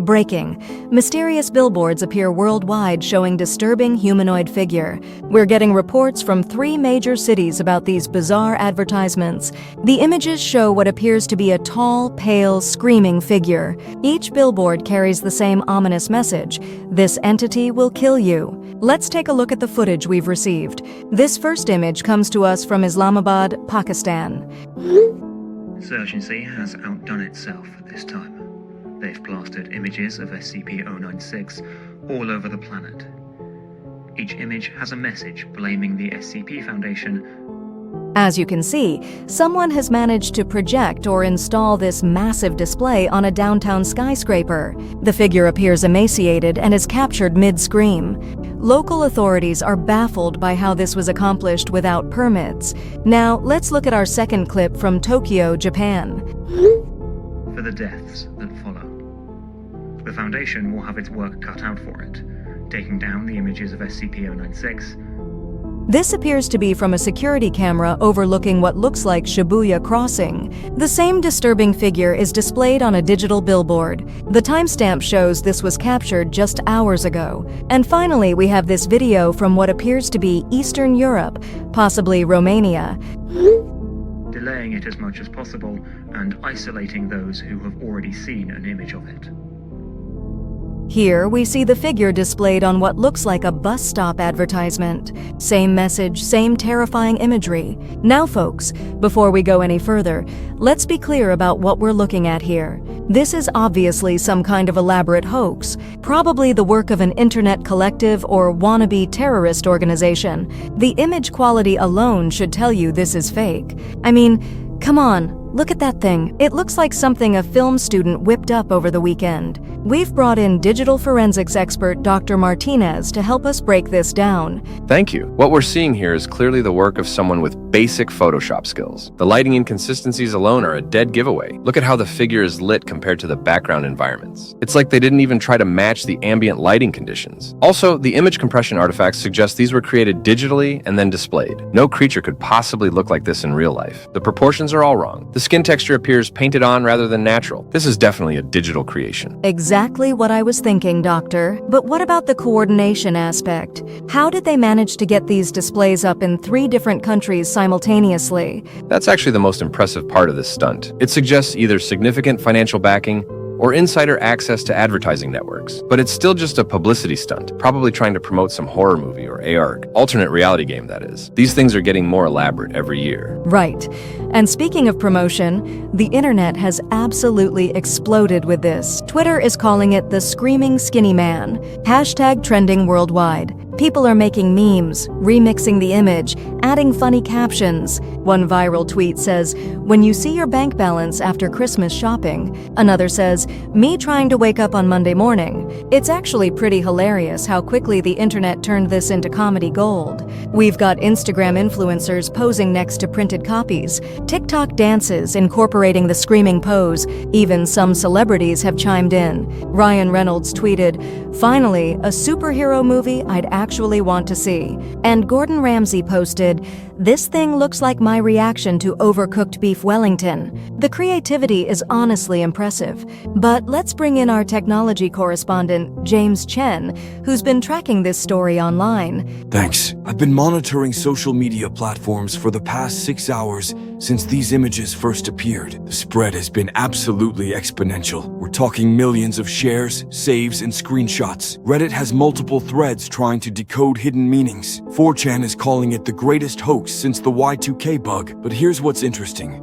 Breaking. Mysterious billboards appear worldwide showing disturbing humanoid figure. We're getting reports from 3 major cities about these bizarre advertisements. The images show what appears to be a tall, pale, screaming figure. Each billboard carries the same ominous message: this entity will kill you. Let's take a look at the footage we've received. This first image comes to us from Islamabad, Pakistan. Insurgency has outdone itself at this time. They've plastered images of SCP-096 all over the planet. Each image has a message blaming the SCP Foundation. As you can see, someone has managed to project or install this massive display on a downtown skyscraper. The figure appears emaciated and is captured mid-scream. Local authorities are baffled by how this was accomplished without permits. Now, let's look at our second clip from Tokyo, Japan. For the deaths that follow. The Foundation will have its work cut out for it, taking down the images of SCP-096. This appears to be from a security camera overlooking what looks like Shibuya Crossing. The same disturbing figure is displayed on a digital billboard. The timestamp shows this was captured just hours ago. And finally, we have this video from what appears to be Eastern Europe, possibly Romania. Delaying it as much as possible and isolating those who have already seen an image of it. Here, we see the figure displayed on what looks like a bus stop advertisement. Same message, same terrifying imagery. Now, folks, before we go any further, let's be clear about what we're looking at here. This is obviously some kind of elaborate hoax, probably the work of an internet collective or wannabe terrorist organization. The image quality alone should tell you this is fake. I mean, come on. Look at that thing. It looks like something a film student whipped up over the weekend. We've brought in digital forensics expert Dr. Martinez to help us break this down. Thank you. What we're seeing here is clearly the work of someone with basic Photoshop skills. The lighting inconsistencies alone are a dead giveaway. Look at how the figure is lit compared to the background environments. It's like they didn't even try to match the ambient lighting conditions. Also, the image compression artifacts suggest these were created digitally and then displayed. No creature could possibly look like this in real life. The proportions are all wrong. The skin texture appears painted on rather than natural. This is definitely a digital creation. Exactly what I was thinking, Doctor. But what about the coordination aspect? How did they manage to get these displays up in 3 different countries simultaneously? That's actually the most impressive part of this stunt. It suggests either significant financial backing or insider access to advertising networks. But it's still just a publicity stunt, probably trying to promote some horror movie or ARG, alternate reality game that is. These things are getting more elaborate every year. Right. And speaking of promotion, the internet has absolutely exploded with this. Twitter is calling it the Screaming Skinny Man. # trending worldwide. People are making memes, remixing the image, adding funny captions. One viral tweet says, "When you see your bank balance after Christmas shopping." Another says, "Me trying to wake up on Monday morning." It's actually pretty hilarious how quickly the internet turned this into comedy gold. We've got Instagram influencers posing next to printed copies, TikTok dances incorporating the screaming pose, even some celebrities have chimed in. Ryan Reynolds tweeted, "Finally, a superhero movie I'd actually want to see." And Gordon Ramsay posted, "This thing looks like my reaction to overcooked beef Wellington." The creativity is honestly impressive. But let's bring in our technology correspondent, James Chen, who's been tracking this story online. Thanks. I've been monitoring social media platforms for the past 6 hours since these images first appeared. The spread has been absolutely exponential. We're talking millions of shares, saves, and screenshots. Reddit has multiple threads trying to decode hidden meanings. 4chan is calling it the greatest hoax since the Y2K bug. But here's what's interesting.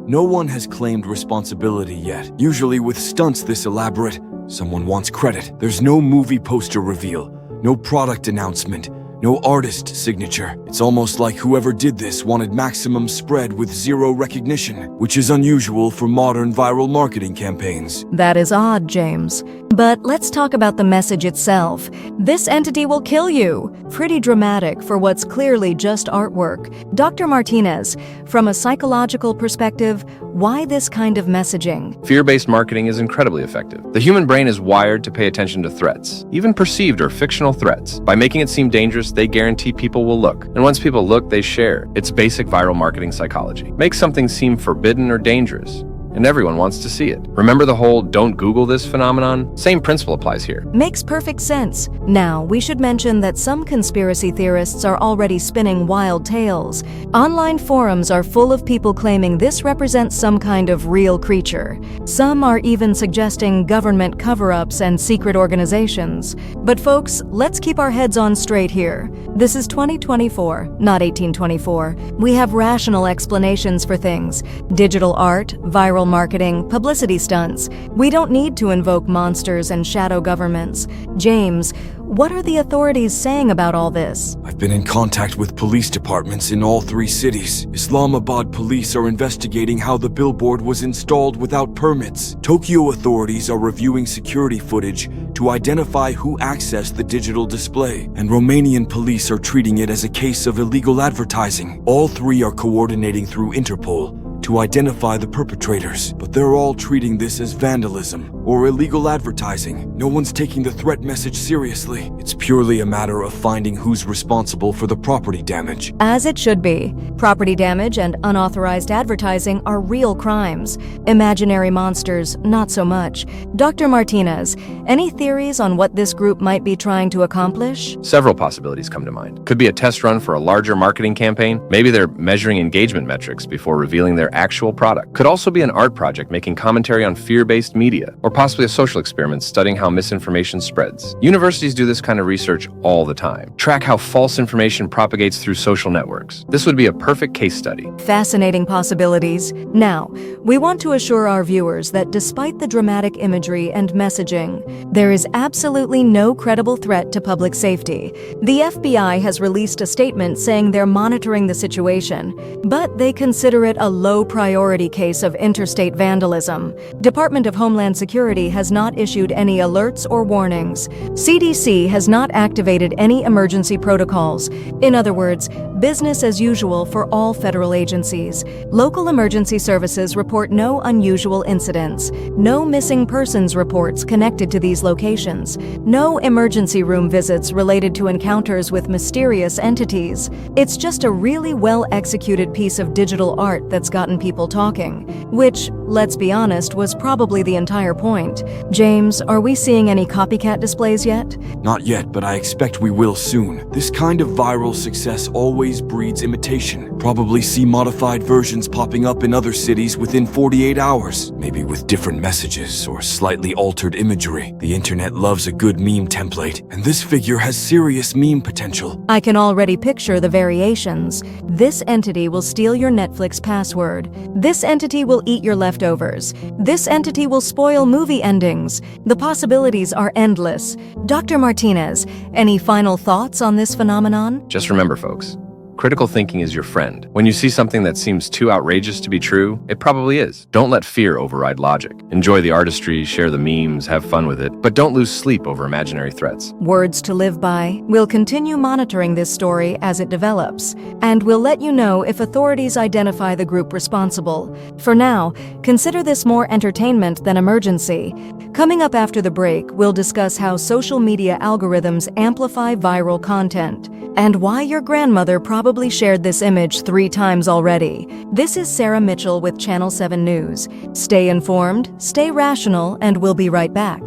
No one has claimed responsibility yet. Usually with stunts this elaborate, someone wants credit. There's no movie poster reveal, no product announcement, no artist signature. It's almost like whoever did this wanted maximum spread with zero recognition, which is unusual for modern viral marketing campaigns. That is odd, James. But let's talk about the message itself. This entity will kill you. Pretty dramatic for what's clearly just artwork. Dr. Martinez, from a psychological perspective, why this kind of messaging? Fear-based marketing is incredibly effective. The human brain is wired to pay attention to threats, even perceived or fictional threats. By making it seem dangerous, they guarantee people will look. And once people look, they share. It's basic viral marketing psychology. Make something seem forbidden or dangerous, and everyone wants to see it. Remember the whole "don't Google this" phenomenon? Same principle applies here. Makes perfect sense. Now, we should mention that some conspiracy theorists are already spinning wild tales. Online forums are full of people claiming this represents some kind of real creature. Some are even suggesting government cover-ups and secret organizations. But folks, let's keep our heads on straight here. This is 2024, not 1824. We have rational explanations for things. Digital art, viral marketing, publicity stunts. We don't need to invoke monsters and shadow governments. James, what are the authorities saying about all this? I've been in contact with police departments in all 3 cities. Islamabad police are investigating how the billboard was installed without permits. Tokyo authorities are reviewing security footage to identify who accessed the digital display. And Romanian police are treating it as a case of illegal advertising. All 3 are coordinating through Interpol to identify the perpetrators, but they're all treating this as vandalism or illegal advertising. No one's taking the threat message seriously. It's purely a matter of finding who's responsible for the property damage. As it should be. Property damage and unauthorized advertising are real crimes. Imaginary monsters, not so much. Dr. Martinez, any theories on what this group might be trying to accomplish? Several possibilities come to mind. Could be a test run for a larger marketing campaign. Maybe they're measuring engagement metrics before revealing their actual product. Could also be an art project making commentary on fear-based media, or possibly a social experiment studying how misinformation spreads. Universities do this kind of research all the time. Track how false information propagates through social networks. This would be a perfect case study. Fascinating possibilities. Now, we want to assure our viewers that despite the dramatic imagery and messaging, there is absolutely no credible threat to public safety. The FBI has released a statement saying they're monitoring the situation, but they consider it a low-priority case of interstate vandalism. Department of Homeland Security has not issued any alerts or warnings. CDC has not activated any emergency protocols. In other words, business as usual for all federal agencies. Local emergency services report no unusual incidents, no missing persons reports connected to these locations, no emergency room visits related to encounters with mysterious entities. It's just a really well-executed piece of digital art that's gotten people talking, which, let's be honest, was probably the entire point. James, are we seeing any copycat displays yet? Not yet, but I expect we will soon. This kind of viral success always breeds imitation. Probably see modified versions popping up in other cities within 48 hours, maybe with different messages or slightly altered imagery. The internet loves a good meme template, and this figure has serious meme potential. I can already picture the variations. This entity will steal your Netflix password. This entity will eat your leftovers. This entity will spoil movie endings. The possibilities are endless. Dr. Martinez, any final thoughts on this phenomenon? Just remember, folks, critical thinking is your friend. When you see something that seems too outrageous to be true, it probably is. Don't let fear override logic. Enjoy the artistry, share the memes, have fun with it, but don't lose sleep over imaginary threats. Words to live by. We'll continue monitoring this story as it develops, and we'll let you know if authorities identify the group responsible. For now, consider this more entertainment than emergency. Coming up after the break, we'll discuss how social media algorithms amplify viral content, and why your grandmother probably shared this image 3 times already. This is Sarah Mitchell with Channel 7 News. Stay informed, stay rational, and we'll be right back.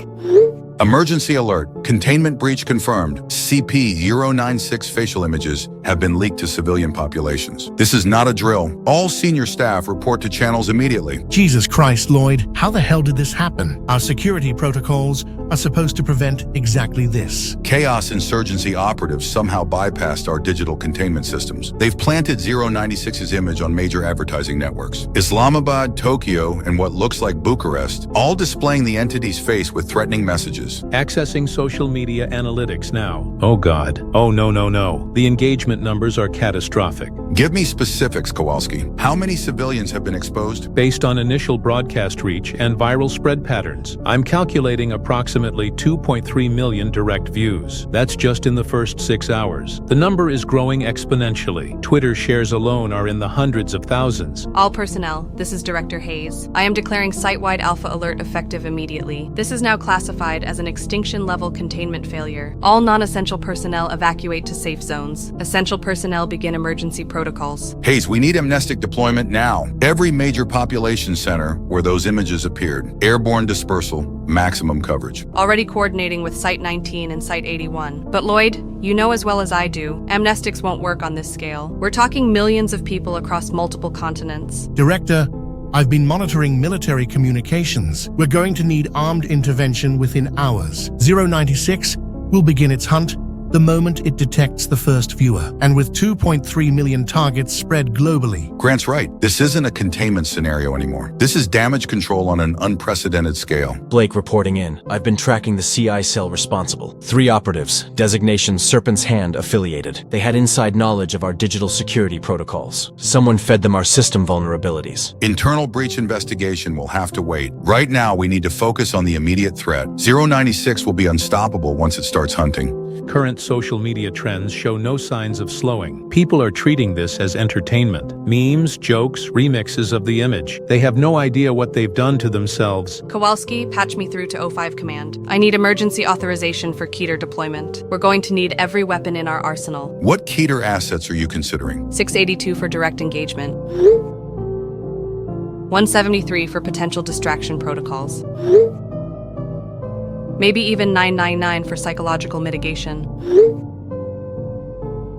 Emergency alert. Containment breach confirmed. SCP-096 facial images have been leaked to civilian populations. This is not a drill. All senior staff report to channels immediately. Jesus Christ, Lloyd. How the hell did this happen? Our security protocols are supposed to prevent exactly this. Chaos insurgency operatives somehow bypassed our digital containment systems. They've planted 096's image on major advertising networks. Islamabad, Tokyo, and what looks like Bucharest, all displaying the entity's face with threatening messages. Accessing social media analytics now. Oh God. Oh no. The engagement numbers are catastrophic. Give me specifics, Kowalski. How many civilians have been exposed? Based on initial broadcast reach and viral spread patterns, I'm calculating approximately 2.3 million direct views. That's just in the first 6 hours. The number is growing exponentially. Twitter shares alone are in the hundreds of thousands. All personnel, this is Director Hayes. I am declaring site-wide alpha alert effective immediately. This is now classified as an extinction-level containment failure. All non-essential personnel evacuate to safe zones. Essential personnel begin emergency protocols. Hayes, we need amnestic deployment now. Every major population center where those images appeared. Airborne dispersal, maximum coverage. Already coordinating with Site 19 and Site 81. But Lloyd, you know as well as I do, amnestics won't work on this scale. We're talking millions of people across multiple continents. Director, I've been monitoring military communications. We're going to need armed intervention within hours. 096 will begin its hunt the moment it detects the first viewer, and with 2.3 million targets spread globally. Grant's right. This isn't a containment scenario anymore. This is damage control on an unprecedented scale. Blake reporting in. I've been tracking the CI cell responsible. 3 operatives, designation Serpent's Hand affiliated. They had inside knowledge of our digital security protocols. Someone fed them our system vulnerabilities. Internal breach investigation will have to wait. Right now, we need to focus on the immediate threat. 096 will be unstoppable once it starts hunting. Current social media trends show no signs of slowing. People are treating this as entertainment. Memes, jokes, remixes of the image. They have no idea what they've done to themselves. Kowalski, patch me through to 05 Command. I need emergency authorization for Keter deployment. We're going to need every weapon in our arsenal. What Keter assets are you considering? 682 for direct engagement. 173 for potential distraction protocols. Maybe even 999 for psychological mitigation.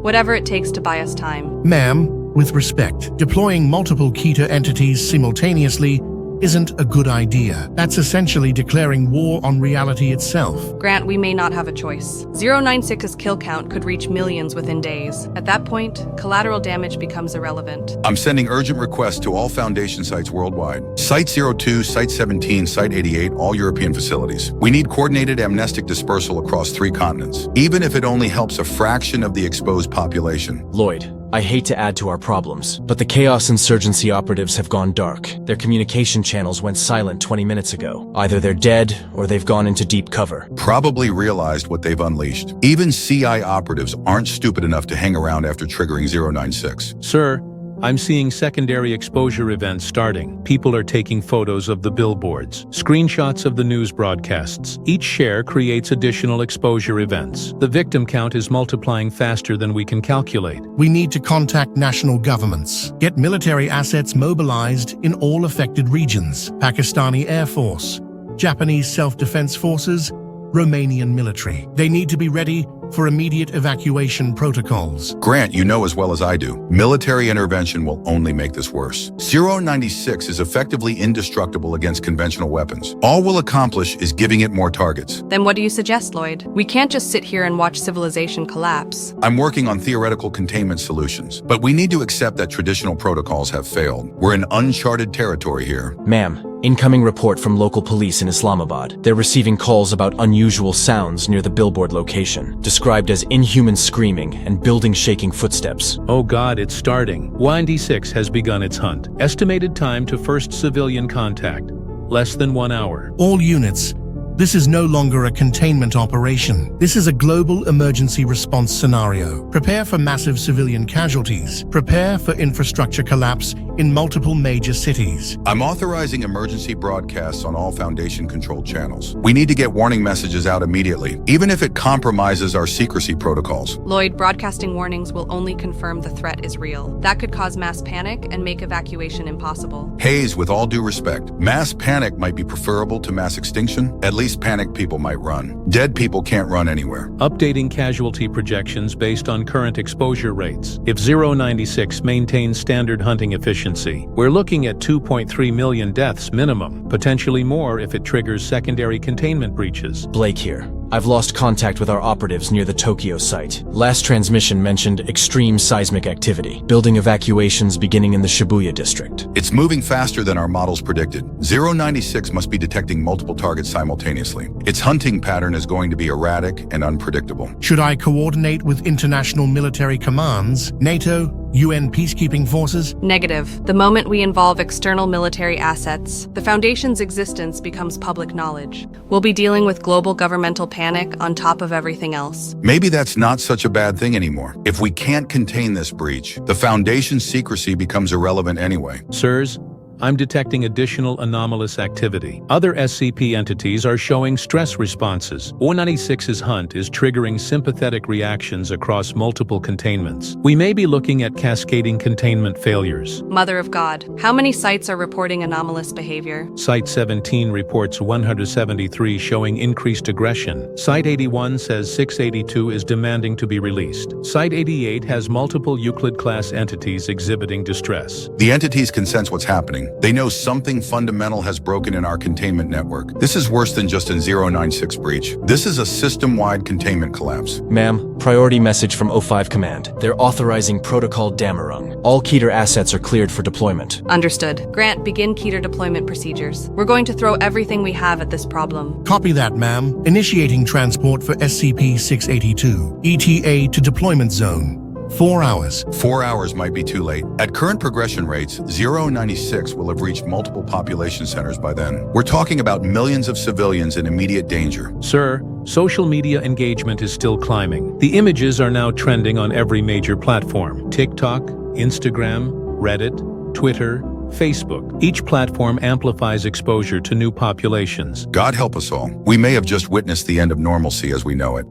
Whatever it takes to buy us time. Ma'am, with respect, deploying multiple Keter entities simultaneously isn't a good idea. That's essentially declaring war on reality itself. Grant, we may not have a choice. 096's kill count could reach millions within days. At that point, collateral damage becomes irrelevant. I'm sending urgent requests to all Foundation sites worldwide. Site 02, Site 17, Site 88, all European facilities. We need coordinated amnestic dispersal across 3 continents, even if it only helps a fraction of the exposed population. Lloyd, I hate to add to our problems, but the Chaos Insurgency operatives have gone dark. Their communication channels went silent 20 minutes ago. Either they're dead, or they've gone into deep cover. Probably realized what they've unleashed. Even CI operatives aren't stupid enough to hang around after triggering 096. Sir, I'm seeing secondary exposure events starting. People are taking photos of the billboards, screenshots of the news broadcasts. Each share creates additional exposure events. The victim count is multiplying faster than we can calculate. We need to contact national governments, get military assets mobilized in all affected regions. Pakistani Air Force, Japanese Self-Defense Forces, Romanian military. They need to be ready for immediate evacuation protocols. Grant, you know as well as I do, military intervention will only make this worse. 096 is effectively indestructible against conventional weapons. All we'll accomplish is giving it more targets. Then what do you suggest, Lloyd? We can't just sit here and watch civilization collapse. I'm working on theoretical containment solutions, but we need to accept that traditional protocols have failed. We're in uncharted territory here. Ma'am, incoming report from local police in Islamabad. They're receiving calls about unusual sounds near the billboard location, described as inhuman screaming and building-shaking footsteps. Oh God, it's starting. 96 has begun its hunt. Estimated time to first civilian contact, less than 1 hour. All units, this is no longer a containment operation. This is a global emergency response scenario. Prepare for massive civilian casualties. Prepare for infrastructure collapse in multiple major cities. I'm authorizing emergency broadcasts on all Foundation-controlled channels. We need to get warning messages out immediately, even if it compromises our secrecy protocols. Lloyd, broadcasting warnings will only confirm the threat is real. That could cause mass panic and make evacuation impossible. Hayes, with all due respect, mass panic might be preferable to mass extinction. At least panicked people might run. Dead people can't run anywhere. Updating casualty projections based on current exposure rates. If 096 maintains standard hunting efficiency, we're looking at 2.3 million deaths minimum, potentially more if it triggers secondary containment breaches. Blake here. I've lost contact with our operatives near the Tokyo site. Last transmission mentioned extreme seismic activity, building evacuations beginning in the Shibuya district. It's moving faster than our models predicted. 096 must be detecting multiple targets simultaneously. Its hunting pattern is going to be erratic and unpredictable. Should I coordinate with international military commands, NATO, UN peacekeeping forces? Negative. The moment we involve external military assets, the Foundation's existence becomes public knowledge. We'll be dealing with global governmental panic on top of everything else. Maybe that's not such a bad thing anymore. If we can't contain this breach, the Foundation's secrecy becomes irrelevant anyway. Sirs, I'm detecting additional anomalous activity. Other SCP entities are showing stress responses. 096's hunt is triggering sympathetic reactions across multiple containments. We may be looking at cascading containment failures. Mother of God, how many sites are reporting anomalous behavior? Site 17 reports 173 showing increased aggression. Site 81 says 682 is demanding to be released. Site 88 has multiple Euclid-class entities exhibiting distress. The entities can sense what's happening. They know something fundamental has broken in our containment network. This is worse than just an 096 breach. This is a system-wide containment collapse. Ma'am, priority message from O5 Command. They're authorizing Protocol Damarung. All Keter assets are cleared for deployment. Understood. Grant, begin Keter deployment procedures. We're going to throw everything we have at this problem. Copy that, ma'am. Initiating transport for SCP-682. ETA to deployment zone. 4 hours. 4 hours might be too late. At current progression rates, 096 will have reached multiple population centers by then. We're talking about millions of civilians in immediate danger. Sir, social media engagement is still climbing. The images are now trending on every major platform: TikTok, Instagram, Reddit, Twitter, Facebook. Each platform amplifies exposure to new populations. God help us all. We may have just witnessed the end of normalcy as we know it.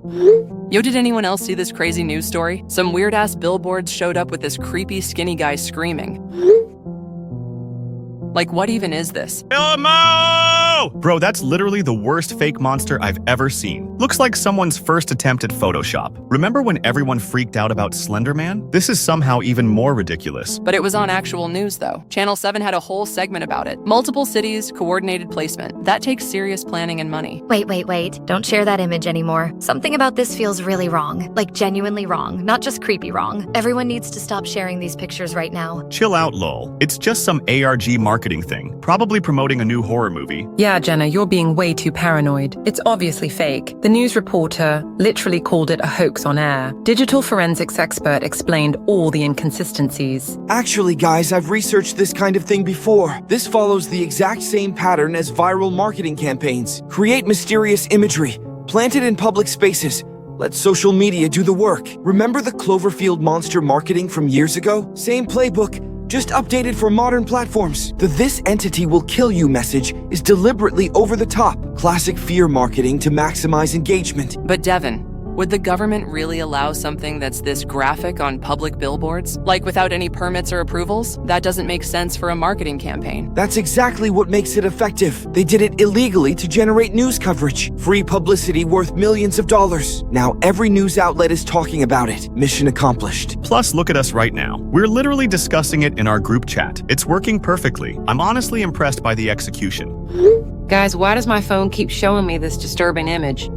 Yo, did anyone else see this crazy news story? Some weird-ass billboards showed up with this creepy skinny guy screaming. Like, what even is this? Bro, that's literally the worst fake monster I've ever seen. Looks like someone's first attempt at Photoshop. Remember when everyone freaked out about Slender Man? This is somehow even more ridiculous. But it was on actual news, though. Channel 7 had a whole segment about it. Multiple cities, coordinated placement. That takes serious planning and money. Wait. Don't share that image anymore. Something about this feels really wrong. Like, genuinely wrong. Not just creepy wrong. Everyone needs to stop sharing these pictures right now. Chill out, lol. It's just some ARG marketing thing. Probably promoting a new horror movie. Yeah, Jenna, you're being way too paranoid. It's obviously fake. The news reporter literally called it a hoax on air. Digital forensics expert explained all the inconsistencies. Actually, guys, I've researched this kind of thing before. This follows the exact same pattern as viral marketing campaigns. Create mysterious imagery, plant it in public spaces. Let social media do the work. Remember the Cloverfield monster marketing from years ago? Same playbook, just updated for modern platforms. The "this entity will kill you" message is deliberately over the top. Classic fear marketing to maximize engagement. But Devin, would the government really allow something that's this graphic on public billboards? Like without any permits or approvals? That doesn't make sense for a marketing campaign. That's exactly what makes it effective. They did it illegally to generate news coverage. Free publicity worth millions of dollars. Now every news outlet is talking about it. Mission accomplished. Plus, look at us right now. We're literally discussing it in our group chat. It's working perfectly. I'm honestly impressed by the execution. Guys, why does my phone keep showing me this disturbing image?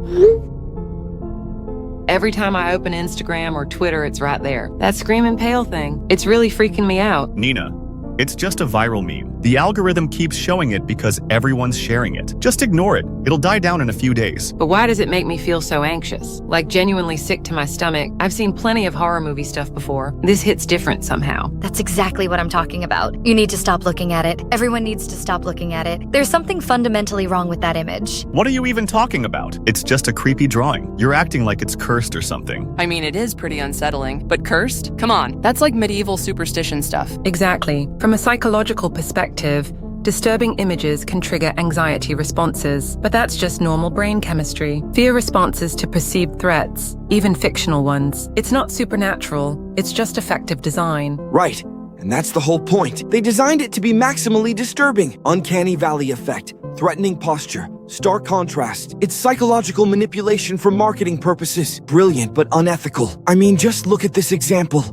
Every time I open Instagram or Twitter, it's right there. That screaming pale thing. It's really freaking me out. Nina, it's just a viral meme. The algorithm keeps showing it because everyone's sharing it. Just ignore it. It'll die down in a few days. But why does it make me feel so anxious? Like genuinely sick to my stomach? I've seen plenty of horror movie stuff before. This hits different somehow. That's exactly what I'm talking about. You need to stop looking at it. Everyone needs to stop looking at it. There's something fundamentally wrong with that image. What are you even talking about? It's just a creepy drawing. You're acting like it's cursed or something. I mean, it is pretty unsettling. But cursed? Come on, that's like medieval superstition stuff. Exactly. From a psychological perspective, disturbing images can trigger anxiety responses, but that's just normal brain chemistry. Fear responses to perceived threats, even fictional ones. It's not supernatural, it's just effective design. Right, and that's the whole point. They designed it to be maximally disturbing. Uncanny valley effect, threatening posture, stark contrast. It's psychological manipulation for marketing purposes. Brilliant but unethical. I mean, just look at this example.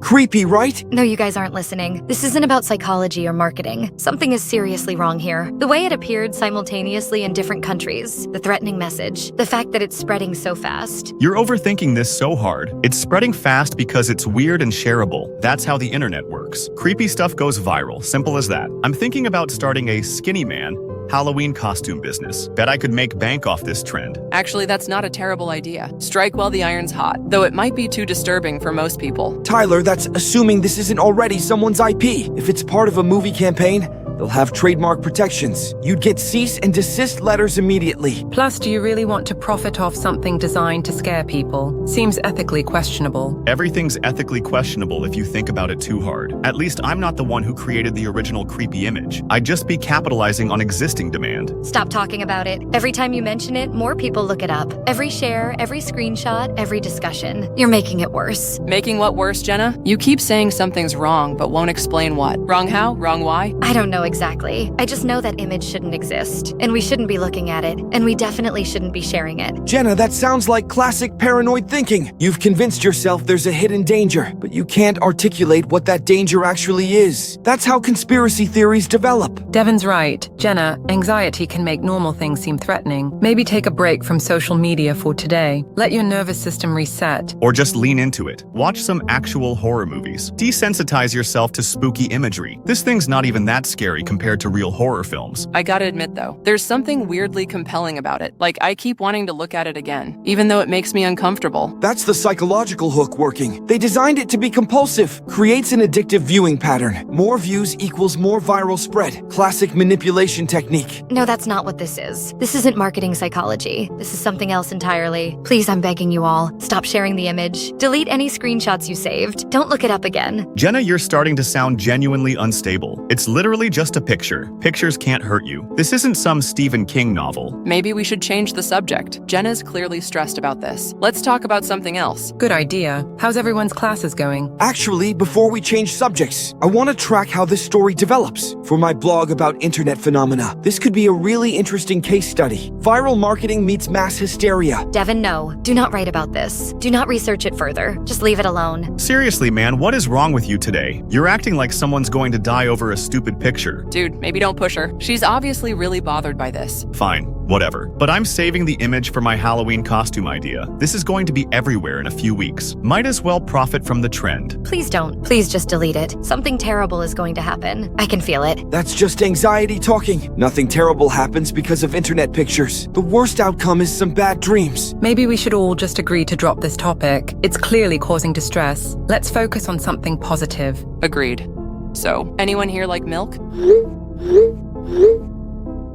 Creepy, right? No, you guys aren't listening. This isn't about psychology or marketing. Something is seriously wrong here. The way it appeared simultaneously in different countries, the threatening message, the fact that it's spreading so fast. You're overthinking this so hard. It's spreading fast because it's weird and shareable. That's how the internet works. Creepy stuff goes viral, simple as that. I'm thinking about starting a skinny man Halloween costume business. Bet I could make bank off this trend. Actually, that's not a terrible idea. Strike while the iron's hot, though it might be too disturbing for most people. Tyler, that's assuming this isn't already someone's IP. If it's part of a movie campaign, They'll have trademark protections. You'd get cease and desist letters immediately. Plus, do you really want to profit off something designed to scare people? Seems ethically questionable. Everything's ethically questionable if you think about it too hard. At least I'm not the one who created the original creepy image. I'd just be capitalizing on existing demand. Stop talking about it. Every time you mention it, more people look it up. Every share, every screenshot, every discussion. You're making it worse. Making what worse, Jenna? You keep saying something's wrong, but won't explain what. Wrong how? Wrong why? I don't know exactly. I just know that image shouldn't exist, and we shouldn't be looking at it, and we definitely shouldn't be sharing it. Jenna, that sounds like classic paranoid thinking. You've convinced yourself there's a hidden danger, but you can't articulate what that danger actually is. That's how conspiracy theories develop. Devin's right. Jenna, anxiety can make normal things seem threatening. Maybe take a break from social media for today. Let your nervous system reset. Or just lean into it. Watch some actual horror movies. Desensitize yourself to spooky imagery. This thing's not even that scary compared to real horror films. I gotta admit though, there's something weirdly compelling about it. Like, I keep wanting to look at it again, even though it makes me uncomfortable. That's the psychological hook working. They designed it to be compulsive. Creates an addictive viewing pattern. More views equals more viral spread. Classic manipulation technique. No, that's not what this is. This isn't marketing psychology. This is something else entirely. Please, I'm begging you all. Stop sharing the image. Delete any screenshots you saved. Don't look it up again. Jenna, you're starting to sound genuinely unstable. It's literally just a picture. Pictures can't hurt you. This isn't some Stephen King novel. Maybe we should change the subject. Jenna's clearly stressed about this. Let's talk about something else. Good idea. How's everyone's classes going? Actually, before we change subjects, I want to track how this story develops. For my blog about internet phenomena, this could be a really interesting case study. Viral marketing meets mass hysteria. Devin, no. Do not write about this. Do not research it further. Just leave it alone. Seriously, man, what is wrong with you today? You're acting like someone's going to die over a stupid picture. Dude, maybe don't push her. She's obviously really bothered by this. Fine, whatever. But I'm saving the image for my Halloween costume idea. This is going to be everywhere in a few weeks. Might as well profit from the trend. Please don't. Please just delete it. Something terrible is going to happen. I can feel it. That's just anxiety talking. Nothing terrible happens because of internet pictures. The worst outcome is some bad dreams. Maybe we should all just agree to drop this topic. It's clearly causing distress. Let's focus on something positive. Agreed. So, anyone here like milk?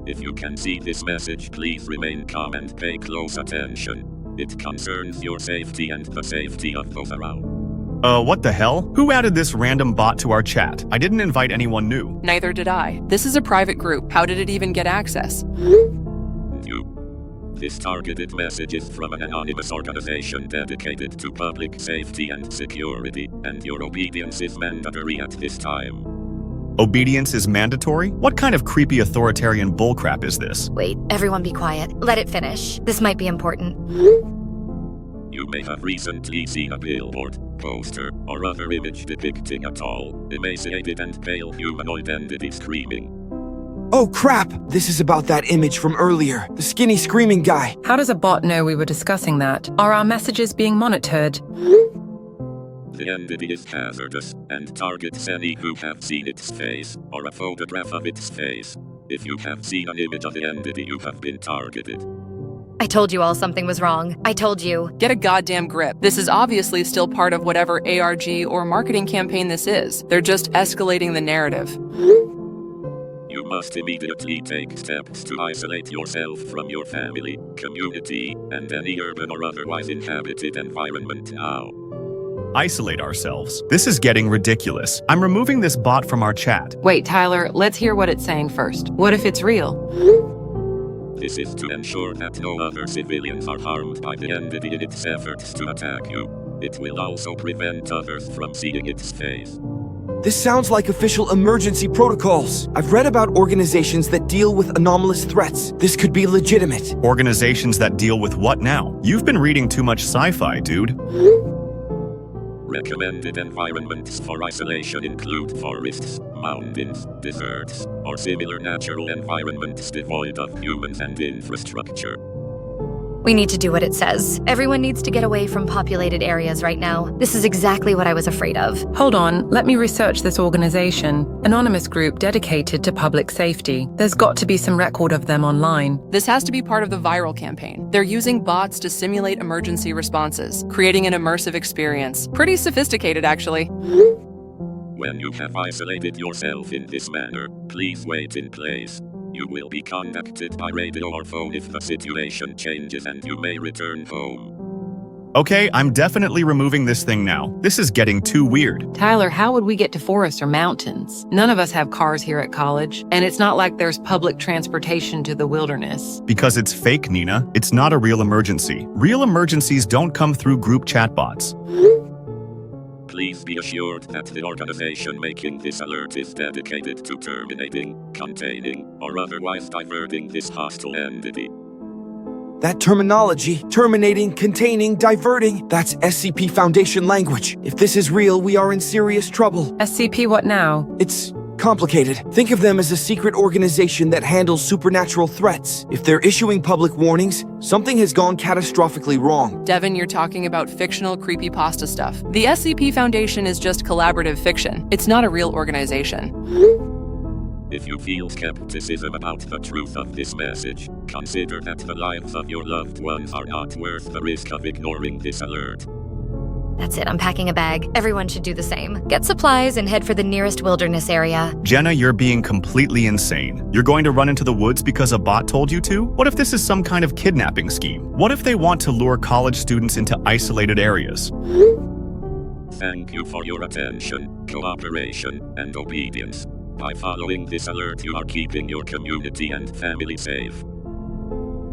If you can see this message, please remain calm and pay close attention. It concerns your safety and the safety of those around. What the hell? Who added this random bot to our chat? I didn't invite anyone new. Neither did I. This is a private group. How did it even get access? This targeted message is from an anonymous organization dedicated to public safety and security, and your obedience is mandatory at this time. Obedience is mandatory? What kind of creepy authoritarian bullcrap is this? Wait, everyone be quiet. Let it finish. This might be important. You may have recently seen a billboard, poster, or other image depicting a tall, emaciated and pale humanoid entity screaming. Oh crap! This is about that image from earlier. The skinny screaming guy. How does a bot know we were discussing that? Are our messages being monitored? The entity is hazardous, and targets any who have seen its face, or a photograph of its face. If you have seen an image of the entity, you have been targeted. I told you all something was wrong. I told you. Get a goddamn grip. This is obviously still part of whatever ARG or marketing campaign this is. They're just escalating the narrative. You must immediately take steps to isolate yourself from your family, community, and any urban or otherwise inhabited environment now. Isolate ourselves. This is getting ridiculous. I'm removing this bot from our chat. Wait, Tyler, let's hear what it's saying first. What if it's real? This is to ensure that no other civilians are harmed by the entity in its efforts to attack you. It will also prevent others from seeing its face. This sounds like official emergency protocols. I've read about organizations that deal with anomalous threats. This could be legitimate. Organizations that deal with what now? You've been reading too much sci-fi, dude. Recommended environments for isolation include forests, mountains, deserts, or similar natural environments devoid of humans and infrastructure. We need to do what it says. Everyone needs to get away from populated areas right now. This is exactly what I was afraid of. Hold on, let me research this organization. Anonymous group dedicated to public safety. There's got to be some record of them online. This has to be part of the viral campaign. They're using bots to simulate emergency responses, creating an immersive experience. Pretty sophisticated, actually. When you have isolated yourself in this manner, please wait in place. You will be contacted by radio or phone if the situation changes, and you may return home. Okay, I'm definitely removing this thing now. This is getting too weird. Tyler, how would we get to forests or mountains? None of us have cars here at college, and it's not like there's public transportation to the wilderness. Because it's fake, Nina. It's not a real emergency. Real emergencies don't come through group chatbots. Please be assured that the organization making this alert is dedicated to terminating, containing, or otherwise diverting this hostile entity. That terminology, terminating, containing, diverting, that's SCP Foundation language. If this is real, we are in serious trouble. SCP what now? It's complicated. Think of them as a secret organization that handles supernatural threats. If they're issuing public warnings, something has gone catastrophically wrong. Devin, you're talking about fictional creepypasta stuff. The SCP Foundation is just collaborative fiction. It's not a real organization. If you feel skepticism about the truth of this message, consider that the lives of your loved ones are not worth the risk of ignoring this alert. That's it, I'm packing a bag. Everyone should do the same. Get supplies and head for the nearest wilderness area. Jenna, you're being completely insane. You're going to run into the woods because a bot told you to? What if this is some kind of kidnapping scheme? What if they want to lure college students into isolated areas? Thank you for your attention, cooperation, and obedience. By following this alert, you are keeping your community and family safe.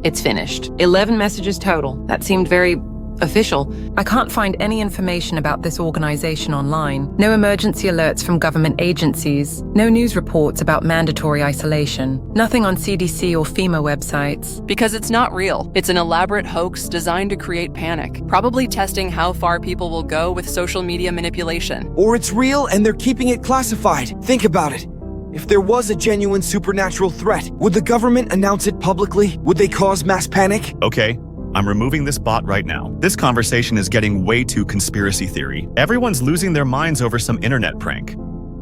It's finished. 11 messages total. That seemed very official. I can't find any information about this organization online. No emergency alerts from government agencies. No news reports about mandatory isolation. Nothing on CDC or FEMA websites. Because it's not real. It's an elaborate hoax designed to create panic, probably testing how far people will go with social media manipulation. Or it's real and they're keeping it classified. Think about it. If there was a genuine supernatural threat, would the government announce it publicly? Would they cause mass panic? Okay, I'm removing this bot right now. This conversation is getting way too conspiracy theory. Everyone's losing their minds over some internet prank.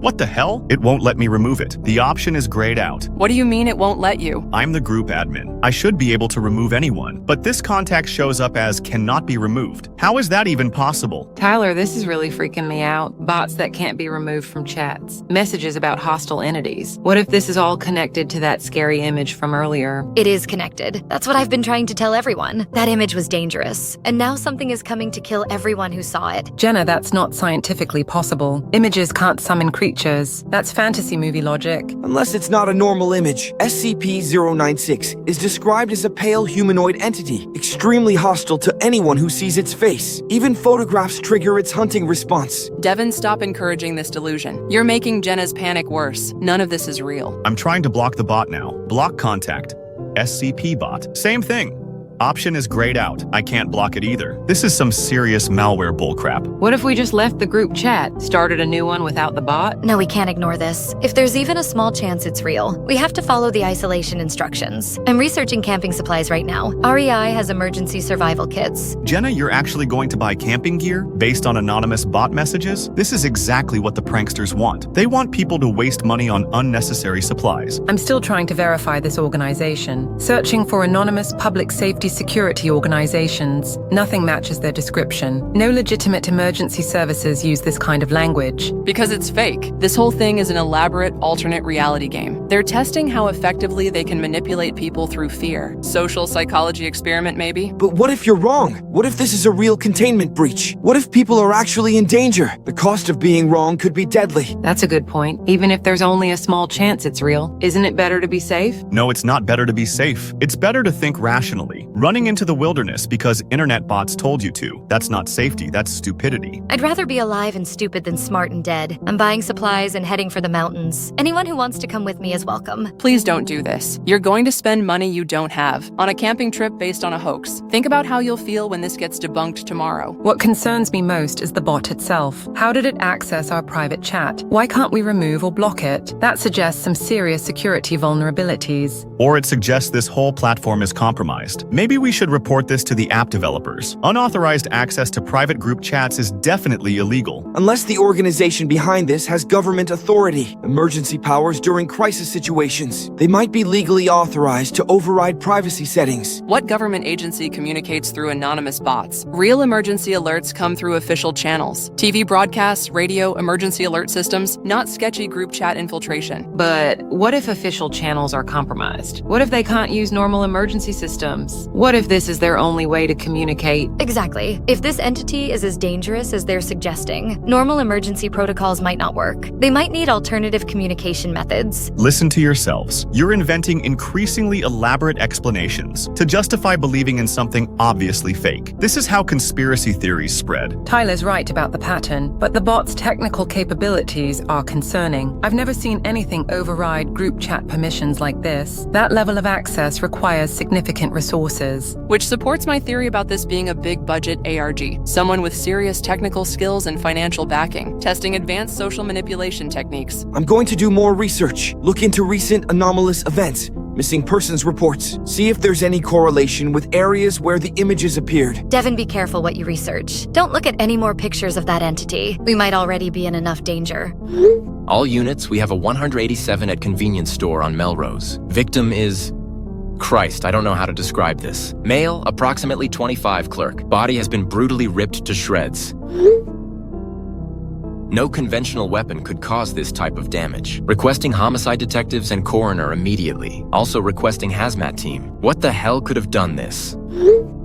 What the hell? It won't let me remove it. The option is grayed out. What do you mean it won't let you? I'm the group admin. I should be able to remove anyone, but this contact shows up as cannot be removed. How is that even possible? Tyler, this is really freaking me out. Bots that can't be removed from chats. Messages about hostile entities. What if this is all connected to that scary image from earlier? It is connected. That's what I've been trying to tell everyone. That image was dangerous. And now something is coming to kill everyone who saw it. Jenna, that's not scientifically possible. Images can't summon creatures. That's fantasy movie logic. Unless it's not a normal image. SCP-096 is described as a pale humanoid entity, extremely hostile to anyone who sees its face. Even photographs trigger its hunting response. Devin, stop encouraging this delusion. You're making Jenna's panic worse. None of this is real. I'm trying to block the bot now. Block contact. SCP bot. Same thing. Option is grayed out. I can't block it either. This is some serious malware bullcrap. What if we just left the group chat, started a new one without the bot? No, we can't ignore this. If there's even a small chance it's real, we have to follow the isolation instructions. I'm researching camping supplies right now. REI has emergency survival kits. Jenna, you're actually going to buy camping gear based on anonymous bot messages? This is exactly what the pranksters want. They want people to waste money on unnecessary supplies. I'm still trying to verify this organization. Searching for anonymous public safety security organizations. Nothing matches their description. No legitimate emergency services use this kind of language. Because it's fake. This whole thing is an elaborate alternate reality game. They're testing how effectively they can manipulate people through fear. Social psychology experiment, maybe? But what if you're wrong? What if this is a real containment breach? What if people are actually in danger? The cost of being wrong could be deadly. That's a good point. Even if there's only a small chance it's real, isn't it better to be safe? No, it's not better to be safe. It's better to think rationally. Running into the wilderness because internet bots told you to. That's not safety, that's stupidity. I'd rather be alive and stupid than smart and dead. I'm buying supplies and heading for the mountains. Anyone who wants to come with me is welcome. Please don't do this. You're going to spend money you don't have on a camping trip based on a hoax. Think about how you'll feel when this gets debunked tomorrow. What concerns me most is the bot itself. How did it access our private chat? Why can't we remove or block it? That suggests some serious security vulnerabilities. Or it suggests this whole platform is compromised. Maybe Maybe we should report this to the app developers. Unauthorized access to private group chats is definitely illegal. Unless the organization behind this has government authority, emergency powers during crisis situations, they might be legally authorized to override privacy settings. What government agency communicates through anonymous bots? Real emergency alerts come through official channels. TV broadcasts, radio, emergency alert systems, not sketchy group chat infiltration. But what if official channels are compromised? What if they can't use normal emergency systems? What if this is their only way to communicate? Exactly. If this entity is as dangerous as they're suggesting, normal emergency protocols might not work. They might need alternative communication methods. Listen to yourselves. You're inventing increasingly elaborate explanations to justify believing in something obviously fake. This is how conspiracy theories spread. Tyler's right about the pattern, but the bot's technical capabilities are concerning. I've never seen anything override group chat permissions like this. That level of access requires significant resources. Which supports my theory about this being a big budget ARG. Someone with serious technical skills and financial backing, testing advanced social manipulation techniques. I'm going to do more research, look into recent anomalous events, missing persons reports, see if there's any correlation with areas where the images appeared. Devin, be careful what you research. Don't look at any more pictures of that entity. We might already be in enough danger. All units, we have a 187 at convenience store on Melrose. Victim is... Christ, I don't know how to describe this. Male, approximately 25 clerk. Body has been brutally ripped to shreds. No conventional weapon could cause this type of damage. Requesting homicide detectives and coroner immediately. Also requesting hazmat team. What the hell could have done this?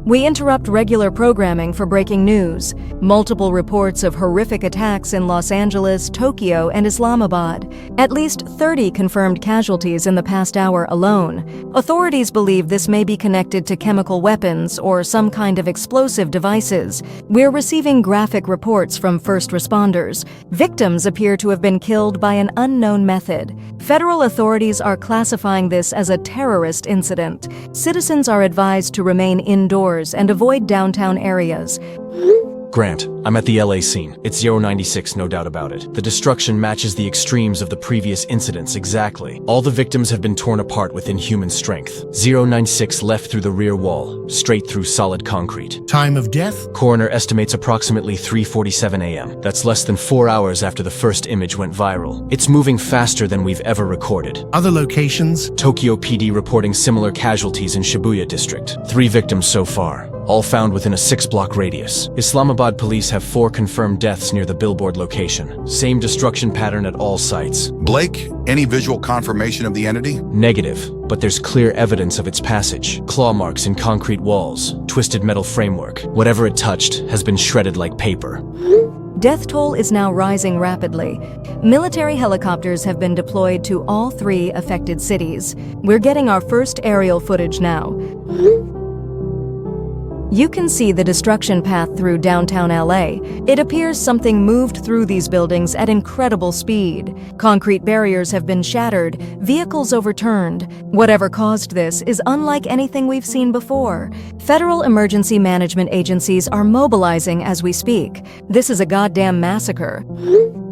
We interrupt regular programming for breaking news. Multiple reports of horrific attacks in Los Angeles, Tokyo, and Islamabad. At least 30 confirmed casualties in the past hour alone. Authorities believe this may be connected to chemical weapons or some kind of explosive devices. We're receiving graphic reports from first responders. Victims appear to have been killed by an unknown method. Federal authorities are classifying this as a terrorist incident. Citizens are advised to remain indoors and avoid downtown areas. Grant, I'm at the LA scene. It's 096, no doubt about it. The destruction matches the extremes of the previous incidents exactly. All the victims have been torn apart with inhuman strength. 096 left through the rear wall, straight through solid concrete. Time of death? Coroner estimates approximately 3:47 a.m. That's less than 4 hours after the first image went viral. It's moving faster than we've ever recorded. Other locations? Tokyo PD reporting similar casualties in Shibuya district. 3 victims so far, all found within a 6-block radius. Islamabad police have 4 confirmed deaths near the billboard location. Same destruction pattern at all sites. Blake, any visual confirmation of the entity? Negative, but there's clear evidence of its passage. Claw marks in concrete walls, twisted metal framework. Whatever it touched has been shredded like paper. Death toll is now rising rapidly. Military helicopters have been deployed to all 3 affected cities. We're getting our first aerial footage now. You can see the destruction path through downtown LA. It appears something moved through these buildings at incredible speed. Concrete barriers have been shattered, vehicles overturned. Whatever caused this is unlike anything we've seen before. Federal emergency management agencies are mobilizing as we speak. This is a goddamn massacre.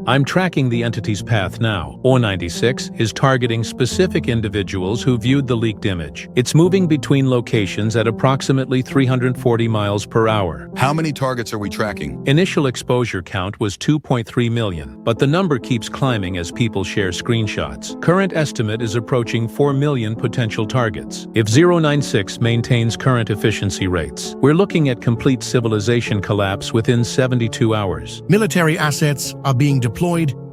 I'm tracking the entity's path now. 096 is targeting specific individuals who viewed the leaked image. It's moving between locations at approximately 340 miles per hour. How many targets are we tracking? Initial exposure count was 2.3 million, but the number keeps climbing as people share screenshots. Current estimate is approaching 4 million potential targets. If 096 maintains current efficiency rates, we're looking at complete civilization collapse within 72 hours. Military assets are being deployed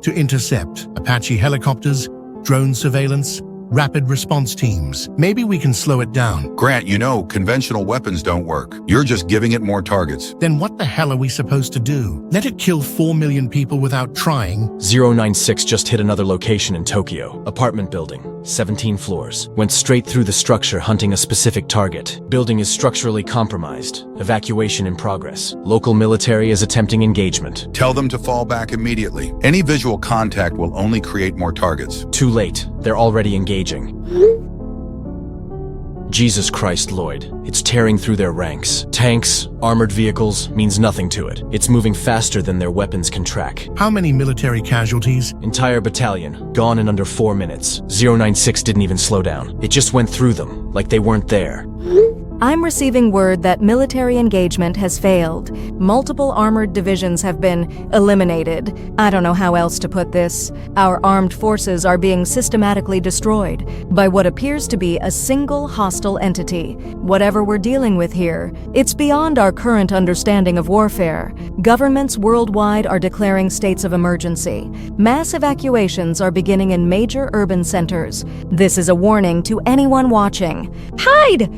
to intercept. Apache helicopters, drone surveillance, rapid response teams. Maybe we can slow it down. Grant, you know, conventional weapons don't work. You're just giving it more targets. Then what the hell are we supposed to do? Let it kill 4 million people without trying? 096 just hit another location in Tokyo. Apartment building, 17 floors. Went straight through the structure hunting a specific target. Building is structurally compromised. Evacuation in progress. Local military is attempting engagement. Tell them to fall back immediately. Any visual contact will only create more targets. Too late. They're already engaging. Jesus Christ, Lloyd. It's tearing through their ranks. Tanks, armored vehicles, means nothing to it. It's moving faster than their weapons can track. How many military casualties? Entire battalion, gone in under 4 minutes. 096 didn't even slow down. It just went through them, like they weren't there. I'm receiving word that military engagement has failed. Multiple armored divisions have been eliminated. I don't know how else to put this. Our armed forces are being systematically destroyed by what appears to be a single hostile entity. Whatever we're dealing with here, it's beyond our current understanding of warfare. Governments worldwide are declaring states of emergency. Mass evacuations are beginning in major urban centers. This is a warning to anyone watching. Hide!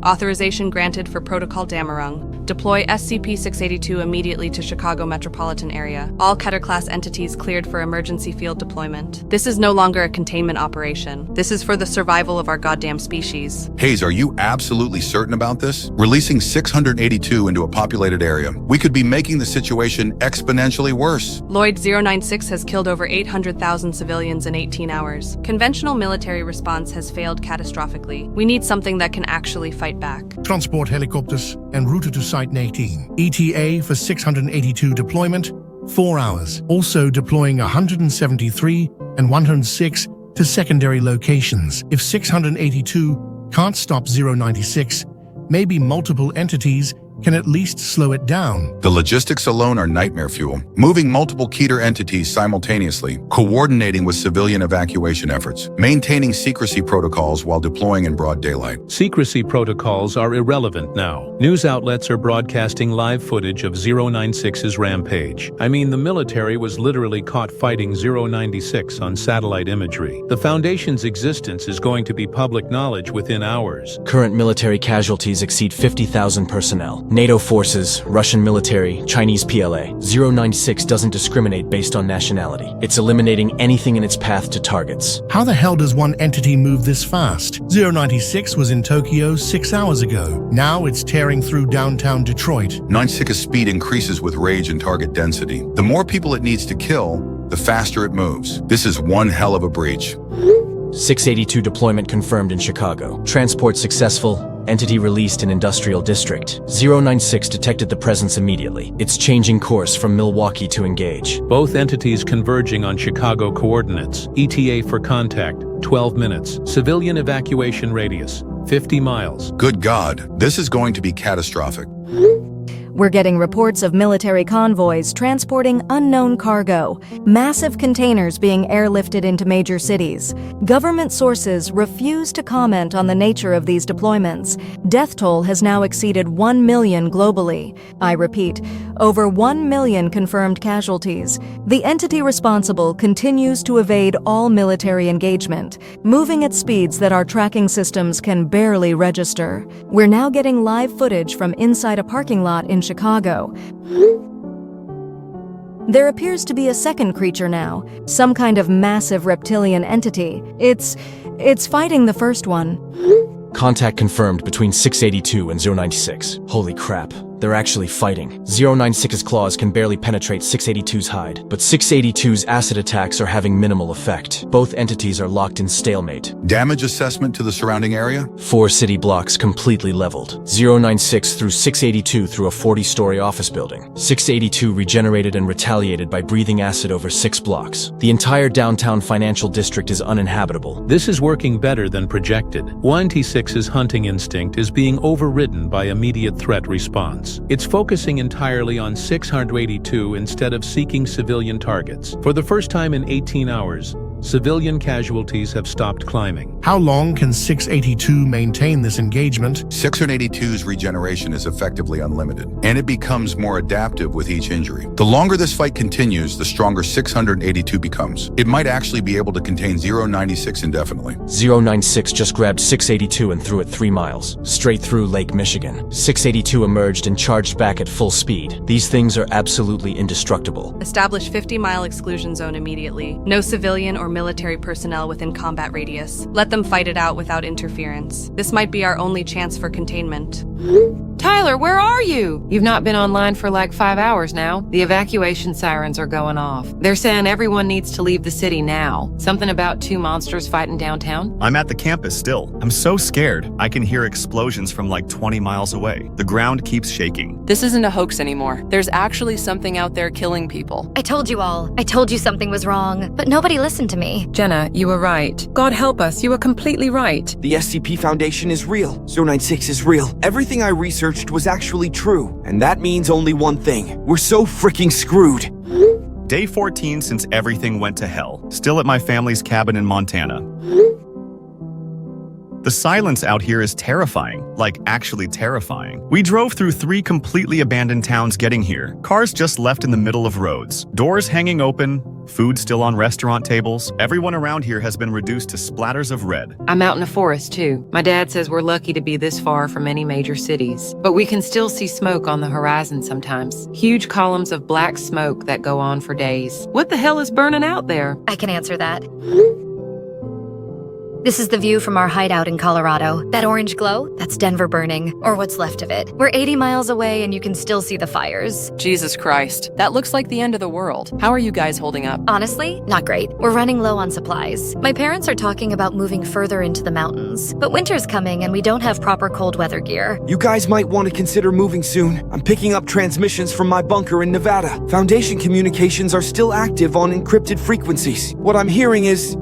Authorization granted for Protocol Damarung. Deploy SCP-682 immediately to Chicago metropolitan area. All Keter-class entities cleared for emergency field deployment. This is no longer a containment operation. This is for the survival of our goddamn species. Hayes, are you absolutely certain about this? Releasing 682 into a populated area, we could be making the situation exponentially worse. Lloyd 096 has killed over 800,000 civilians in 18 hours. Conventional military response has failed catastrophically. We need something that can actually fight back. Transport helicopters en route to Site 18. ETA for 682 deployment, 4 hours. Also deploying 173 and 106 to secondary locations. If 682 can't stop 096, maybe multiple entities can at least slow it down. The logistics alone are nightmare fuel. Moving multiple Keter entities simultaneously, coordinating with civilian evacuation efforts, maintaining secrecy protocols while deploying in broad daylight. Secrecy protocols are irrelevant now. News outlets are broadcasting live footage of 096's rampage. I mean, the military was literally caught fighting 096 on satellite imagery. The Foundation's existence is going to be public knowledge within hours. Current military casualties exceed 50,000 personnel. NATO forces, Russian military, Chinese PLA. 096 doesn't discriminate based on nationality. It's eliminating anything in its path to targets. How the hell does one entity move this fast? 096 was in Tokyo 6 hours ago. Now it's tearing through downtown Detroit. 96's speed increases with rage and target density. The more people it needs to kill, the faster it moves. This is one hell of a breach. 682 deployment confirmed in Chicago. Transport successful. Entity released in Industrial District. 096 detected the presence immediately. It's changing course from Milwaukee to engage. Both entities converging on Chicago coordinates. ETA for contact, 12 minutes. Civilian evacuation radius, 50 miles. Good God, this is going to be catastrophic. We're getting reports of military convoys transporting unknown cargo, massive containers being airlifted into major cities. Government sources refuse to comment on the nature of these deployments. Death toll has now exceeded 1 million globally. I repeat, over 1 million confirmed casualties. The entity responsible continues to evade all military engagement, moving at speeds that our tracking systems can barely register. We're now getting live footage from inside a parking lot in Chicago. There appears to be a second creature now, some kind of massive reptilian entity. It's fighting the first one. Contact confirmed between 682 and 096. Holy crap. They're actually fighting. 096's claws can barely penetrate 682's hide, but 682's acid attacks are having minimal effect. Both entities are locked in stalemate. Damage assessment to the surrounding area? 4 city blocks completely leveled. 096 threw 682 through a 40-story office building. 682 regenerated and retaliated by breathing acid over 6 blocks. The entire downtown financial district is uninhabitable. This is working better than projected. 196's hunting instinct is being overridden by immediate threat response. It's focusing entirely on 682 instead of seeking civilian targets. For the first time in 18 hours, civilian casualties have stopped climbing. How long can 682 maintain this engagement? 682's regeneration is effectively unlimited, and it becomes more adaptive with each injury. The longer this fight continues, the stronger 682 becomes. It might actually be able to contain 096 indefinitely. 096 just grabbed 682 and threw it 3 miles, straight through Lake Michigan. 682 emerged and charged back at full speed. These things are absolutely indestructible. Establish 50-mile exclusion zone immediately. No civilian or military personnel within combat radius. Let them fight it out without interference. This might be our only chance for containment. Tyler, where are you? You've not been online for like 5 hours now. The evacuation sirens are going off. They're saying everyone needs to leave the city now. Something about 2 monsters fighting downtown? I'm at the campus still. I'm so scared. I can hear explosions from like 20 miles away. The ground keeps shaking. This isn't a hoax anymore. There's actually something out there killing people. I told you all. I told you something was wrong, but nobody listened to me. Jenna, you were right. God help us, you were completely right. The SCP Foundation is real. 096 is real. Everything I researched was actually true. And that means only one thing. We're so freaking screwed. Day 14 since everything went to hell. Still at my family's cabin in Montana. The silence out here is terrifying, like actually terrifying. We drove through 3 completely abandoned towns getting here. Cars just left in the middle of roads. Doors hanging open, food still on restaurant tables. Everyone around here has been reduced to splatters of red. I'm out in a forest too. My dad says we're lucky to be this far from any major cities. But we can still see smoke on the horizon sometimes. Huge columns of black smoke that go on for days. What the hell is burning out there? I can answer that. This is the view from our hideout in Colorado. That orange glow, that's Denver burning, or what's left of it. We're 80 miles away and you can still see the fires. Jesus Christ. That looks like the end of the world. How are you guys holding up? Honestly, not great. We're running low on supplies. My parents are talking about moving further into the mountains, but winter's coming and we don't have proper cold weather gear. You guys might want to consider moving soon. I'm picking up transmissions from my bunker in Nevada. Foundation communications are still active on encrypted frequencies. What I'm hearing is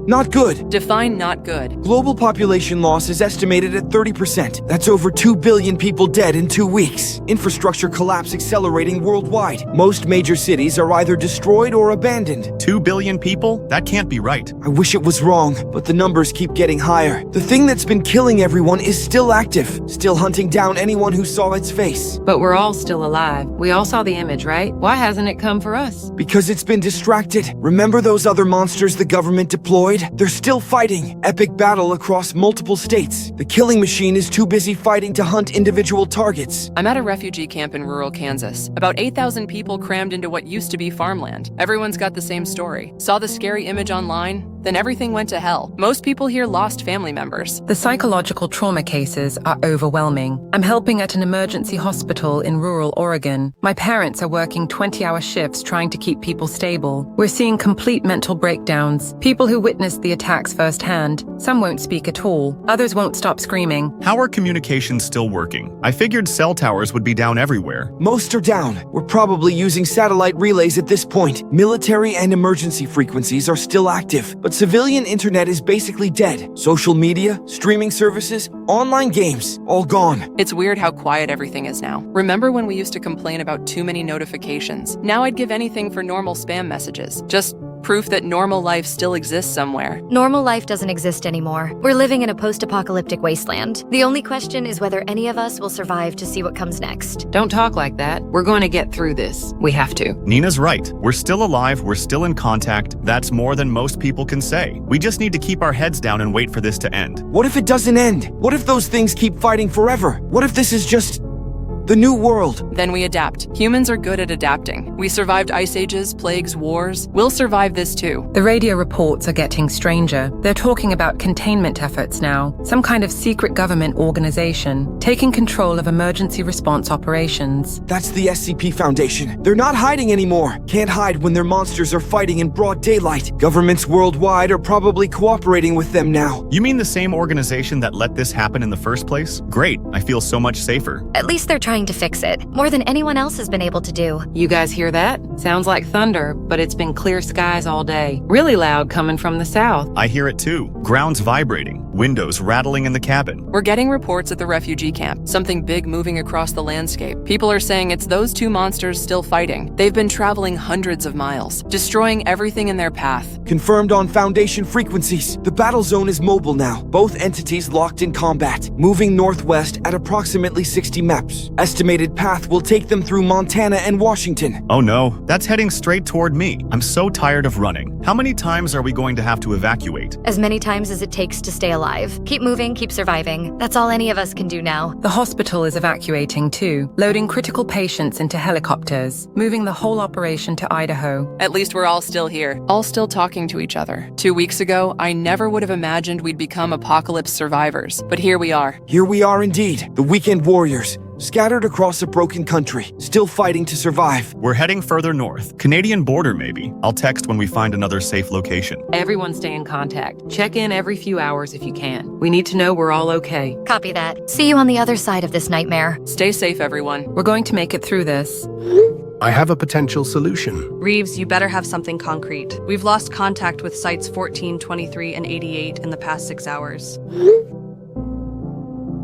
not good. Define not good. Global population loss is estimated at 30%. That's over 2 billion people dead in 2 weeks. Infrastructure collapse accelerating worldwide. Most major cities are either destroyed or abandoned. 2 billion people? That can't be right. I wish it was wrong, but the numbers keep getting higher. The thing that's been killing everyone is still active, still hunting down anyone who saw its face. But we're all still alive. We all saw the image, right? Why hasn't it come for us? Because it's been distracted. Remember those other monsters the government deployed? They're still fighting. Epic battle across multiple states. The killing machine is too busy fighting to hunt individual targets. I'm at a refugee camp in rural Kansas. About 8,000 people crammed into what used to be farmland. Everyone's got the same story. Saw the scary image online, then everything went to hell. Most people here lost family members. The psychological trauma cases are overwhelming. I'm helping at an emergency hospital in rural Oregon. My parents are working 20-hour shifts trying to keep people stable. We're seeing complete mental breakdowns. People who witnessed the attacks firsthand. Some won't speak at all. Others won't stop screaming. How are communications still working? I figured cell towers would be down everywhere. Most are down. We're probably using satellite relays at this point. Military and emergency frequencies are still active, but civilian internet is basically dead. Social media, streaming services, online games, all gone. It's weird how quiet everything is now. Remember when we used to complain about too many notifications? Now I'd give anything for normal spam messages. Just proof that normal life still exists somewhere. Normal life doesn't exist anymore. We're living in a post-apocalyptic wasteland. The only question is whether any of us will survive to see what comes next. Don't talk like that. We're going to get through this. We have to. Nina's right. We're still alive, we're still in contact. That's more than most people can say. We just need to keep our heads down and wait for this to end. What if it doesn't end? What if those things keep fighting forever? What if this is just the new world? Then we adapt. Humans are good at adapting. We survived ice ages, plagues, wars. We'll survive this too. The radio reports are getting stranger. They're talking about containment efforts now. Some kind of secret government organization taking control of emergency response operations. That's the SCP Foundation. They're not hiding anymore. Can't hide when their monsters are fighting in broad daylight. Governments worldwide are probably cooperating with them now. You mean the same organization that let this happen in the first place? Great. I feel so much safer. At least they're trying to fix it, more than anyone else has been able to do. You guys hear that? Sounds like thunder, but it's been clear skies all day. Really loud coming from the south. I hear it too. Ground's vibrating. Windows rattling in the cabin. We're getting reports at the refugee camp. Something big moving across the landscape. People are saying it's those 2 monsters still fighting. They've been traveling hundreds of miles, destroying everything in their path. Confirmed on Foundation frequencies. The battle zone is mobile now. Both entities locked in combat. Moving northwest at approximately 60 MEPs. Estimated path will take them through Montana and Washington. Oh no, that's heading straight toward me. I'm so tired of running. How many times are we going to have to evacuate? As many times as it takes to stay alive. Keep moving, keep surviving. That's all any of us can do now. The hospital is evacuating too, loading critical patients into helicopters, moving the whole operation to Idaho. At least we're all still here, all still talking to each other. 2 weeks ago, I never would have imagined we'd become apocalypse survivors, but here we are. Here we are indeed, the weekend warriors. scattered across a broken country, still fighting to survive. We're heading further north. Canadian border, maybe. I'll text when we find another safe location. Everyone stay in contact. Check in every few hours if you can. We need to know we're all okay. Copy that. See you on the other side of this nightmare. Stay safe, everyone. We're going to make it through this. I have a potential solution. Reeves, you better have something concrete. We've lost contact with sites 14, 23, and 88 in the past 6 hours.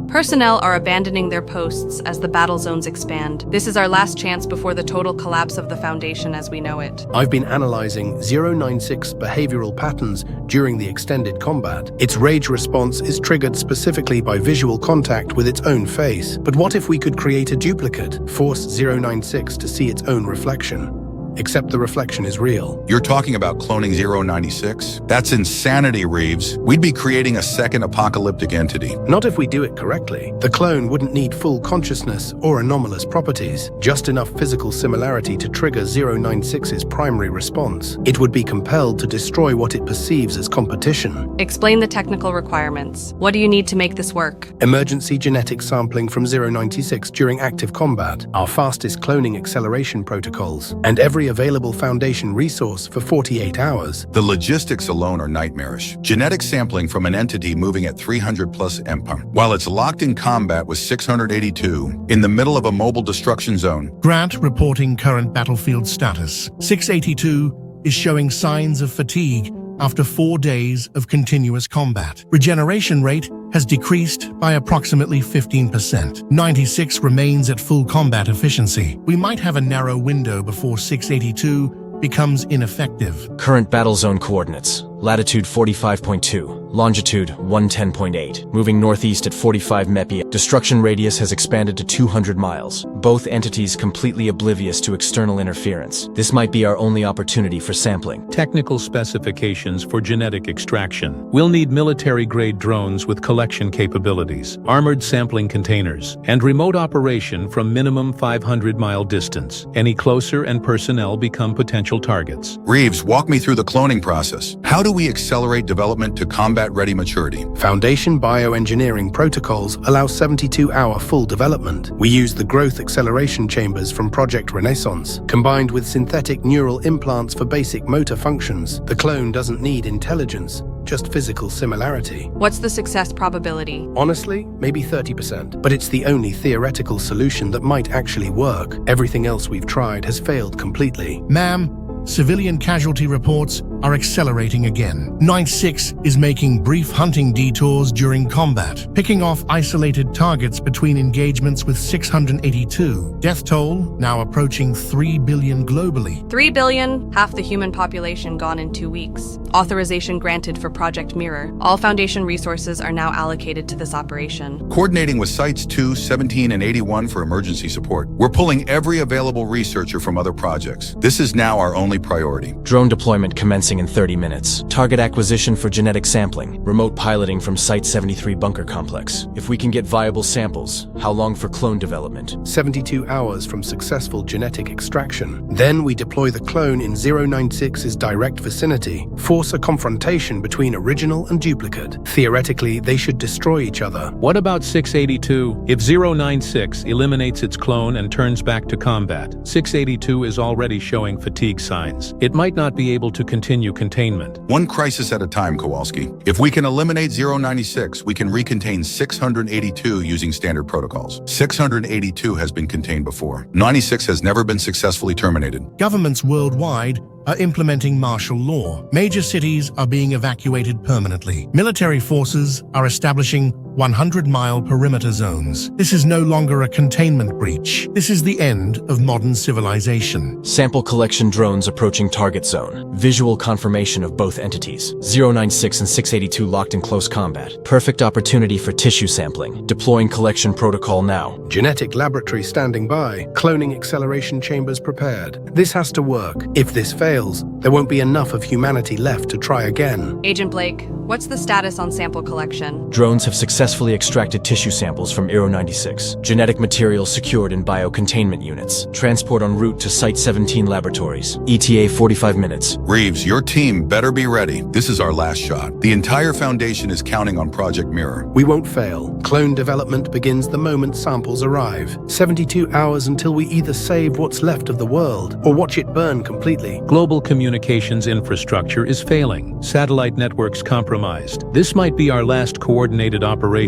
Personnel are abandoning their posts as the battle zones expand. This is our last chance before the total collapse of the Foundation as we know it. I've been analyzing 096 behavioral patterns during the extended combat. Its rage response is triggered specifically by visual contact with its own face. But what if we could create a duplicate, force 096 to see its own reflection? Except the reflection is real. You're talking about cloning 096? That's insanity, Reeves. We'd be creating a second apocalyptic entity. Not if we do it correctly. The clone wouldn't need full consciousness or anomalous properties, just enough physical similarity to trigger 096's primary response. It would be compelled to destroy what it perceives as competition. Explain the technical requirements. What do you need to make this work? Emergency genetic sampling from 096 during active combat, our fastest cloning acceleration protocols, and every available Foundation resource for 48 hours. The logistics alone are nightmarish. Genetic sampling from an entity moving at 300 plus MPa, while it's locked in combat with 682, in the middle of a mobile destruction zone. Grant reporting current battlefield status. 682 is showing signs of fatigue after 4 days of continuous combat. Regeneration rate has decreased by approximately 15%. 96 remains at full combat efficiency. We might have a narrow window before 682 becomes ineffective. Current battle zone coordinates. Latitude 45.2, longitude 110.8, moving northeast at 45 MEPI. Destruction radius has expanded to 200 miles. Both entities completely oblivious to external interference. This might be our only opportunity for sampling. Technical specifications for genetic extraction. We'll need military-grade drones with collection capabilities, armored sampling containers, and remote operation from minimum 500-mile distance. Any closer and personnel become potential targets. Reeves, walk me through the cloning process. How do we accelerate development to combat-ready maturity? Foundation bioengineering protocols allow 72-hour full development. We use the growth acceleration chambers from Project Renaissance, combined with synthetic neural implants for basic motor functions. The clone doesn't need intelligence, just physical similarity. What's the success probability? Honestly, maybe 30%, but it's the only theoretical solution that might actually work. Everything else we've tried has failed completely. Ma'am, civilian casualty reports are accelerating again. 96 is making brief hunting detours during combat, picking off isolated targets between engagements with 682. Death toll now approaching 3 billion globally. 3 billion, half the human population gone in 2 weeks. Authorization granted for Project Mirror. All Foundation resources are now allocated to this operation. Coordinating with Sites 2, 17, and 81 for emergency support. We're pulling every available researcher from other projects. This is now our only priority. Drone deployment commencing in 30 minutes. Target acquisition for genetic sampling. Remote piloting from Site 73 bunker complex. If we can get viable samples, how long for clone development? 72 hours from successful genetic extraction. Then we deploy the clone in 096's direct vicinity. Force a confrontation between original and duplicate. Theoretically, they should destroy each other. What about 682? If 096 eliminates its clone and turns back to combat, 682 is already showing fatigue signs. It might not be able to continue containment. One crisis at a time, Kowalski. If we can eliminate 096, we can recontain 682 using standard protocols. 682 has been contained before. 96 has never been successfully terminated. Governments worldwide are implementing martial law. Major cities are being evacuated permanently. Military forces are establishing 100-mile perimeter zones. This is no longer a containment breach. This is the end of modern civilization. Sample collection drones approaching target zone. Visual confirmation of both entities. 096 and 682 locked in close combat. Perfect opportunity for tissue sampling. Deploying collection protocol now. Genetic laboratory standing by. Cloning acceleration chambers prepared. This has to work. If this fails, there won't be enough of humanity left to try again. Agent Blake, what's the status on sample collection? Drones have successfully successfully extracted tissue samples from 096. Genetic material secured in bio-containment units. Transport en route to Site 17 laboratories. ETA 45 minutes. Reeves, your team better be ready. This is our last shot. The entire Foundation is counting on Project Mirror. We won't fail. Clone development begins the moment samples arrive. 72 hours until we either save what's left of the world or watch it burn completely. Global communications infrastructure is failing. Satellite networks compromised. This might be our last coordinated operation.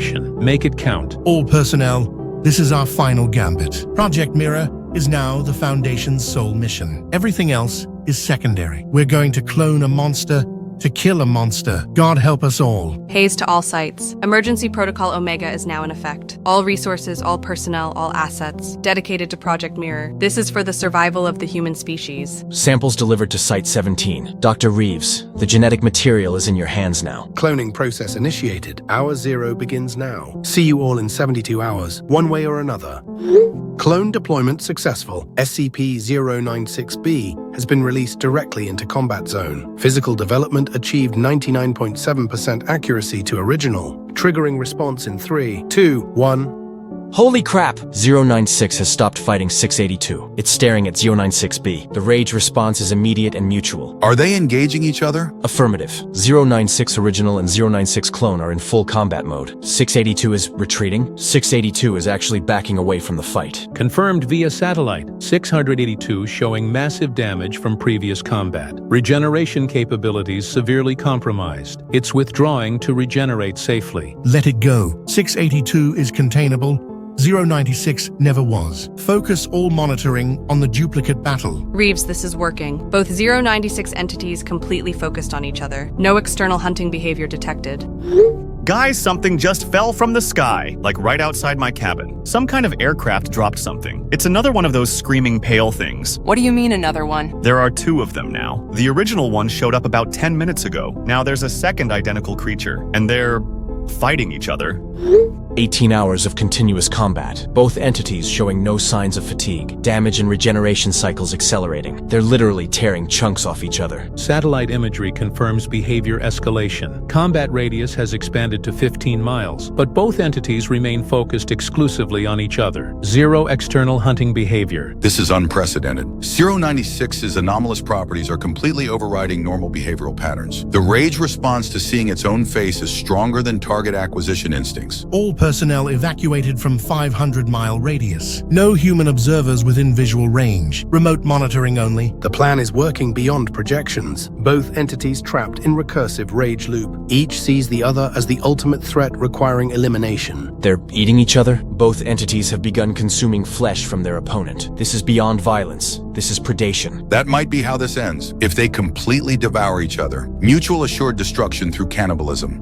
Make it count. All personnel, this is our final gambit. Project Mirror is now the Foundation's sole mission. Everything else is secondary. We're going to clone a monster to kill a monster. God help us all. Haze to all sites. Emergency Protocol Omega is now in effect. All resources, all personnel, all assets, dedicated to Project Mirror. This is for the survival of the human species. Samples delivered to Site 17. Dr. Reeves, the genetic material is in your hands now. Cloning process initiated. Hour 0 begins now. See you all in 72 hours, one way or another. Clone deployment successful. SCP-096b has been released directly into combat zone. Physical development achieved 99.7% accuracy to original. Triggering response in 3, 2, 1. Holy crap! 096 has stopped fighting 682. It's staring at 096b. The rage response is immediate and mutual. Are they engaging each other? Affirmative. 096 original and 096 clone are in full combat mode. 682 is retreating. 682 is actually backing away from the fight. Confirmed via satellite. 682 showing massive damage from previous combat. Regeneration capabilities severely compromised. It's withdrawing to regenerate safely. Let it go. 682 is containable. 096 never was. Focus all monitoring on the duplicate battle. Reeves, this is working. Both 096 entities completely focused on each other. No external hunting behavior detected. Guys, something just fell from the sky, like right outside my cabin. Some kind of aircraft dropped something. It's another one of those screaming pale things. What do you mean another one? There are 2 of them now. The original one showed up about 10 minutes ago. Now there's a second identical creature, and they're fighting each other. 18 hours of continuous combat, both entities showing no signs of fatigue, damage and regeneration cycles accelerating. They're literally tearing chunks off each other. Satellite imagery confirms behavior escalation. Combat radius has expanded to 15 miles, but both entities remain focused exclusively on each other. Zero external hunting behavior. This is unprecedented. 096's anomalous properties are completely overriding normal behavioral patterns. The rage response to seeing its own face is stronger than target acquisition instincts. All personnel evacuated from 500-mile radius. No human observers within visual range. Remote monitoring only. The plan is working beyond projections. Both entities trapped in recursive rage loop. Each sees the other as the ultimate threat requiring elimination. They're eating each other? Both entities have begun consuming flesh from their opponent. This is beyond violence. This is predation. That might be how this ends, if they completely devour each other. Mutual assured destruction through cannibalism.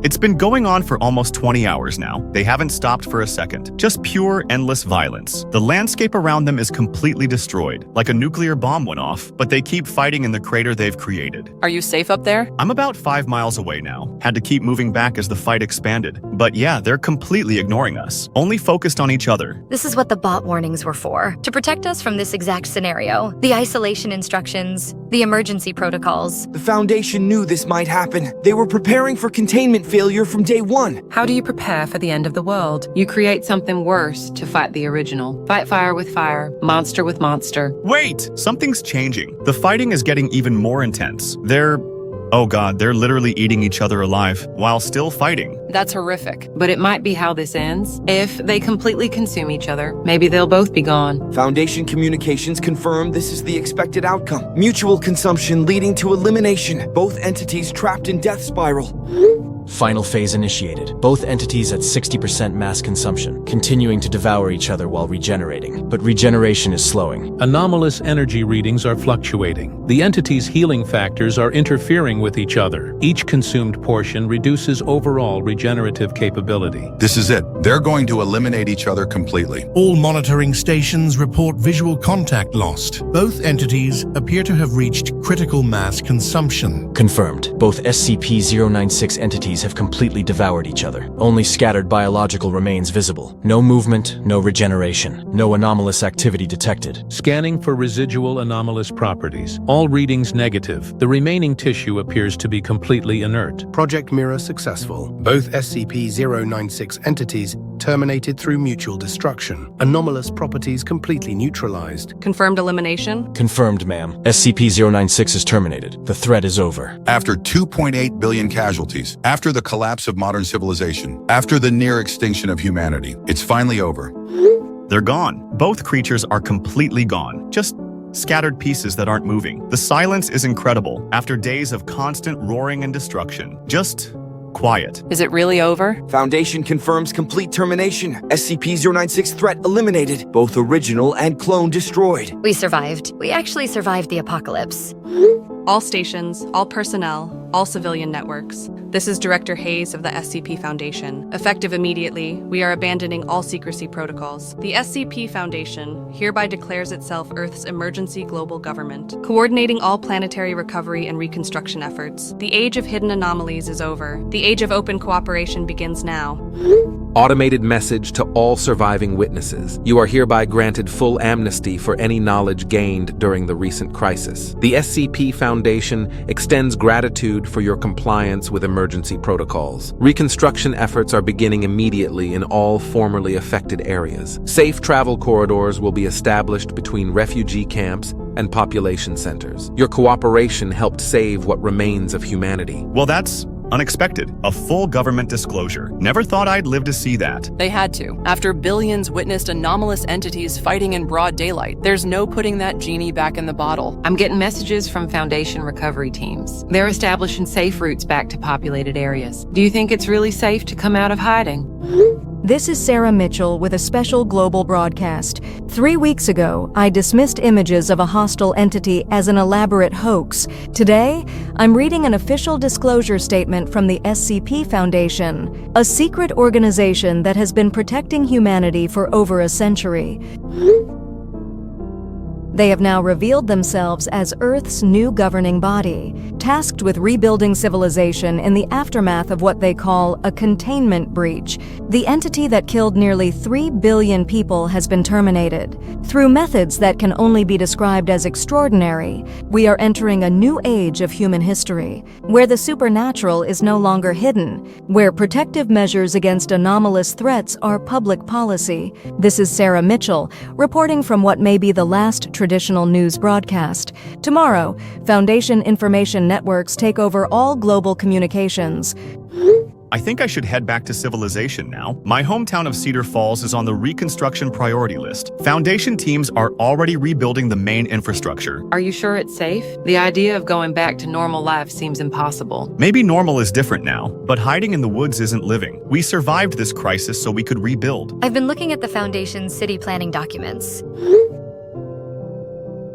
It's been going on for almost 20 hours now. They haven't stopped for a second. Just pure, endless violence. The landscape around them is completely destroyed, like a nuclear bomb went off, but they keep fighting in the crater they've created. Are you safe up there? I'm about 5 miles away now. Had to keep moving back as the fight expanded. But yeah, they're completely ignoring us, only focused on each other. This is what the bot warnings were for. To protect us from this exact scenario. The isolation instructions, the emergency protocols. The Foundation knew this might happen. They were preparing for containment failure from day 1. How do you prepare for the end of the world? You create something worse to fight the original. Fight fire with fire, monster with monster. Wait! Something's changing. The fighting is getting even more intense. Oh god, they're literally eating each other alive while still fighting. That's horrific. But it might be how this ends. If they completely consume each other, maybe they'll both be gone. Foundation communications confirm this is the expected outcome. Mutual consumption leading to elimination. Both entities trapped in death spiral. Final phase initiated. Both entities at 60% mass consumption, continuing to devour each other while regenerating. But regeneration is slowing. Anomalous energy readings are fluctuating. The entity's healing factors are interfering with each other. Each consumed portion reduces overall regenerative capability. This is it. They're going to eliminate each other completely. All monitoring stations report visual contact lost. Both entities appear to have reached critical mass consumption. Confirmed. Both SCP-096 entities bodies have completely devoured each other. Only scattered biological remains visible. No movement, no regeneration, no anomalous activity detected. Scanning for residual anomalous properties. All readings negative. The remaining tissue appears to be completely inert. Project Mirror successful. Both SCP-096 entities terminated through mutual destruction. Anomalous properties completely neutralized. Confirmed elimination? Confirmed, ma'am. SCP-096 is terminated. The threat is over. After 2.8 billion casualties, after the collapse of modern civilization, after the near extinction of humanity, it's finally over. They're gone. Both creatures are completely gone. Just scattered pieces that aren't moving. The silence is incredible. After days of constant roaring and destruction, just quiet. Is it really over? Foundation confirms complete termination. SCP-096 threat eliminated. Both original and clone destroyed. We survived. We actually survived the apocalypse. All stations, all personnel, all civilian networks. This is Director Hayes of the SCP Foundation. Effective immediately, we are abandoning all secrecy protocols. The SCP Foundation hereby declares itself Earth's emergency global government, coordinating all planetary recovery and reconstruction efforts. The age of hidden anomalies is over. The age of open cooperation begins now. Automated message to all surviving witnesses. You are hereby granted full amnesty for any knowledge gained during the recent crisis. The SCP Foundation extends gratitude for your compliance with emergency protocols. Reconstruction efforts are beginning immediately in all formerly affected areas. Safe travel corridors will be established between refugee camps and population centers. Your cooperation helped save what remains of humanity. Well, that's unexpected. A full government disclosure. Never thought I'd live to see that. They had to. After billions witnessed anomalous entities fighting in broad daylight, there's no putting that genie back in the bottle. I'm getting messages from Foundation recovery teams. They're establishing safe routes back to populated areas. Do you think it's really safe to come out of hiding? This is Sarah Mitchell with a special global broadcast. 3 weeks ago, I dismissed images of a hostile entity as an elaborate hoax. Today, I'm reading an official disclosure statement from the SCP Foundation, a secret organization that has been protecting humanity for over a century. They have now revealed themselves as Earth's new governing body, tasked with rebuilding civilization in the aftermath of what they call a containment breach. The entity that killed nearly 3 billion people has been terminated. Through methods that can only be described as extraordinary, we are entering a new age of human history, where the supernatural is no longer hidden, where protective measures against anomalous threats are public policy. This is Sarah Mitchell, reporting from what may be the last traditional news broadcast. Tomorrow, Foundation information networks take over all global communications. I think I should head back to civilization now. My hometown of Cedar Falls is on the reconstruction priority list. Foundation teams are already rebuilding the main infrastructure. Are you sure it's safe? The idea of going back to normal life seems impossible. Maybe normal is different now, but hiding in the woods isn't living. We survived this crisis so we could rebuild. I've been looking at the Foundation's city planning documents.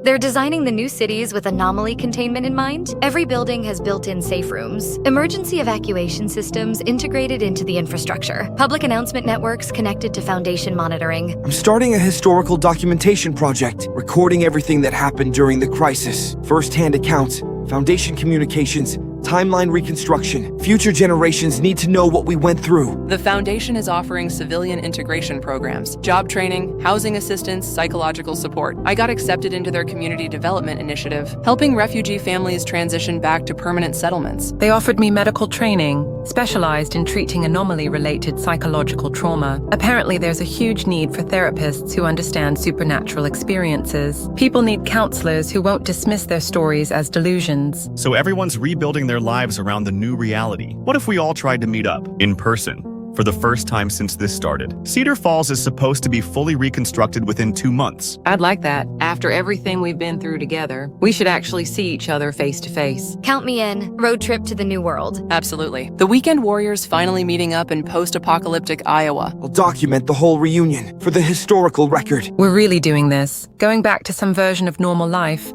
They're designing the new cities with anomaly containment in mind. Every building has built-in safe rooms, emergency evacuation systems integrated into the infrastructure, public announcement networks connected to Foundation monitoring. I'm starting a historical documentation project, recording everything that happened during the crisis. First-hand accounts, Foundation communications, timeline reconstruction. Future generations need to know what we went through. The Foundation is offering civilian integration programs, job training, housing assistance, psychological support. I got accepted into their community development initiative, helping refugee families transition back to permanent settlements. They offered me medical training, specialized in treating anomaly-related psychological trauma. Apparently, there's a huge need for therapists who understand supernatural experiences. People need counselors who won't dismiss their stories as delusions. So everyone's rebuilding their lives around the new reality. What if we all tried to meet up in person? For the first time since this started. Cedar Falls is supposed to be fully reconstructed within 2 months. I'd like that. After everything we've been through together, we should actually see each other face to face. Count me in. Road trip to the new world. Absolutely. The Weekend Warriors finally meeting up in post-apocalyptic Iowa. I'll document the whole reunion for the historical record. We're really doing this. Going back to some version of normal life.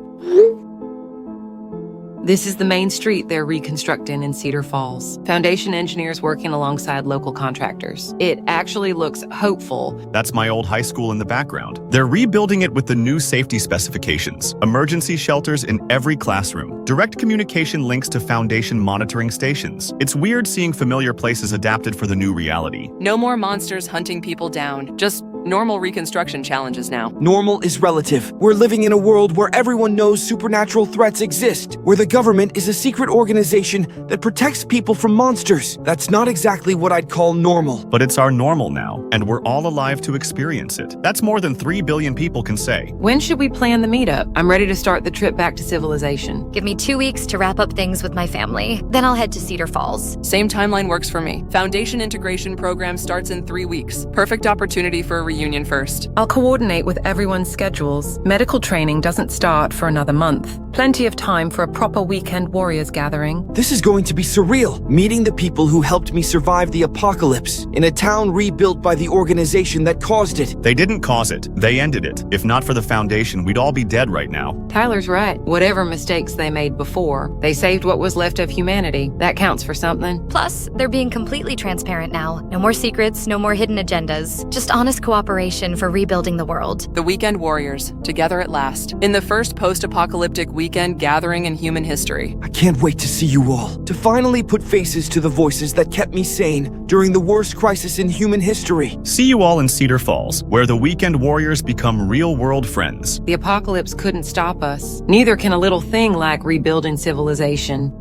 This is the main street they're reconstructing in Cedar Falls. Foundation engineers working alongside local contractors. It actually looks hopeful. That's my old high school in the background. They're rebuilding it with the new safety specifications. Emergency shelters in every classroom. Direct communication links to Foundation monitoring stations. It's weird seeing familiar places adapted for the new reality. No more monsters hunting people down. Just normal reconstruction challenges now. Normal is relative. We're living in a world where everyone knows supernatural threats exist, where the government is a secret organization that protects people from monsters. That's not exactly what I'd call normal. But it's our normal now, and we're all alive to experience it. That's more than 3 billion people can say. When should we plan the meetup? I'm ready to start the trip back to civilization. Give me 2 weeks to wrap up things with my family. Then I'll head to Cedar Falls. Same timeline works for me. Foundation integration program starts in 3 weeks. Perfect opportunity for a reunion first. I'll coordinate with everyone's schedules. Medical training doesn't start for another month. Plenty of time for a proper weekend warriors gathering. This is going to be surreal, meeting the people who helped me survive the apocalypse in a town rebuilt by the organization that caused it. They didn't cause it. They ended it. If not for the Foundation, we'd all be dead right now. Tyler's right. Whatever mistakes they made before, they saved what was left of humanity. That counts for something. Plus, they're being completely transparent now. No more secrets, no more hidden agendas. Just honest cooperation for rebuilding the world. The Weekend Warriors, together at last. In the first post-apocalyptic weekend gathering in human history. I can't wait to see you all, to finally put faces to the voices that kept me sane during the worst crisis in human history. See you all in Cedar Falls, where the Weekend Warriors become real-world friends. The apocalypse couldn't stop us. Neither can a little thing like rebuilding civilization.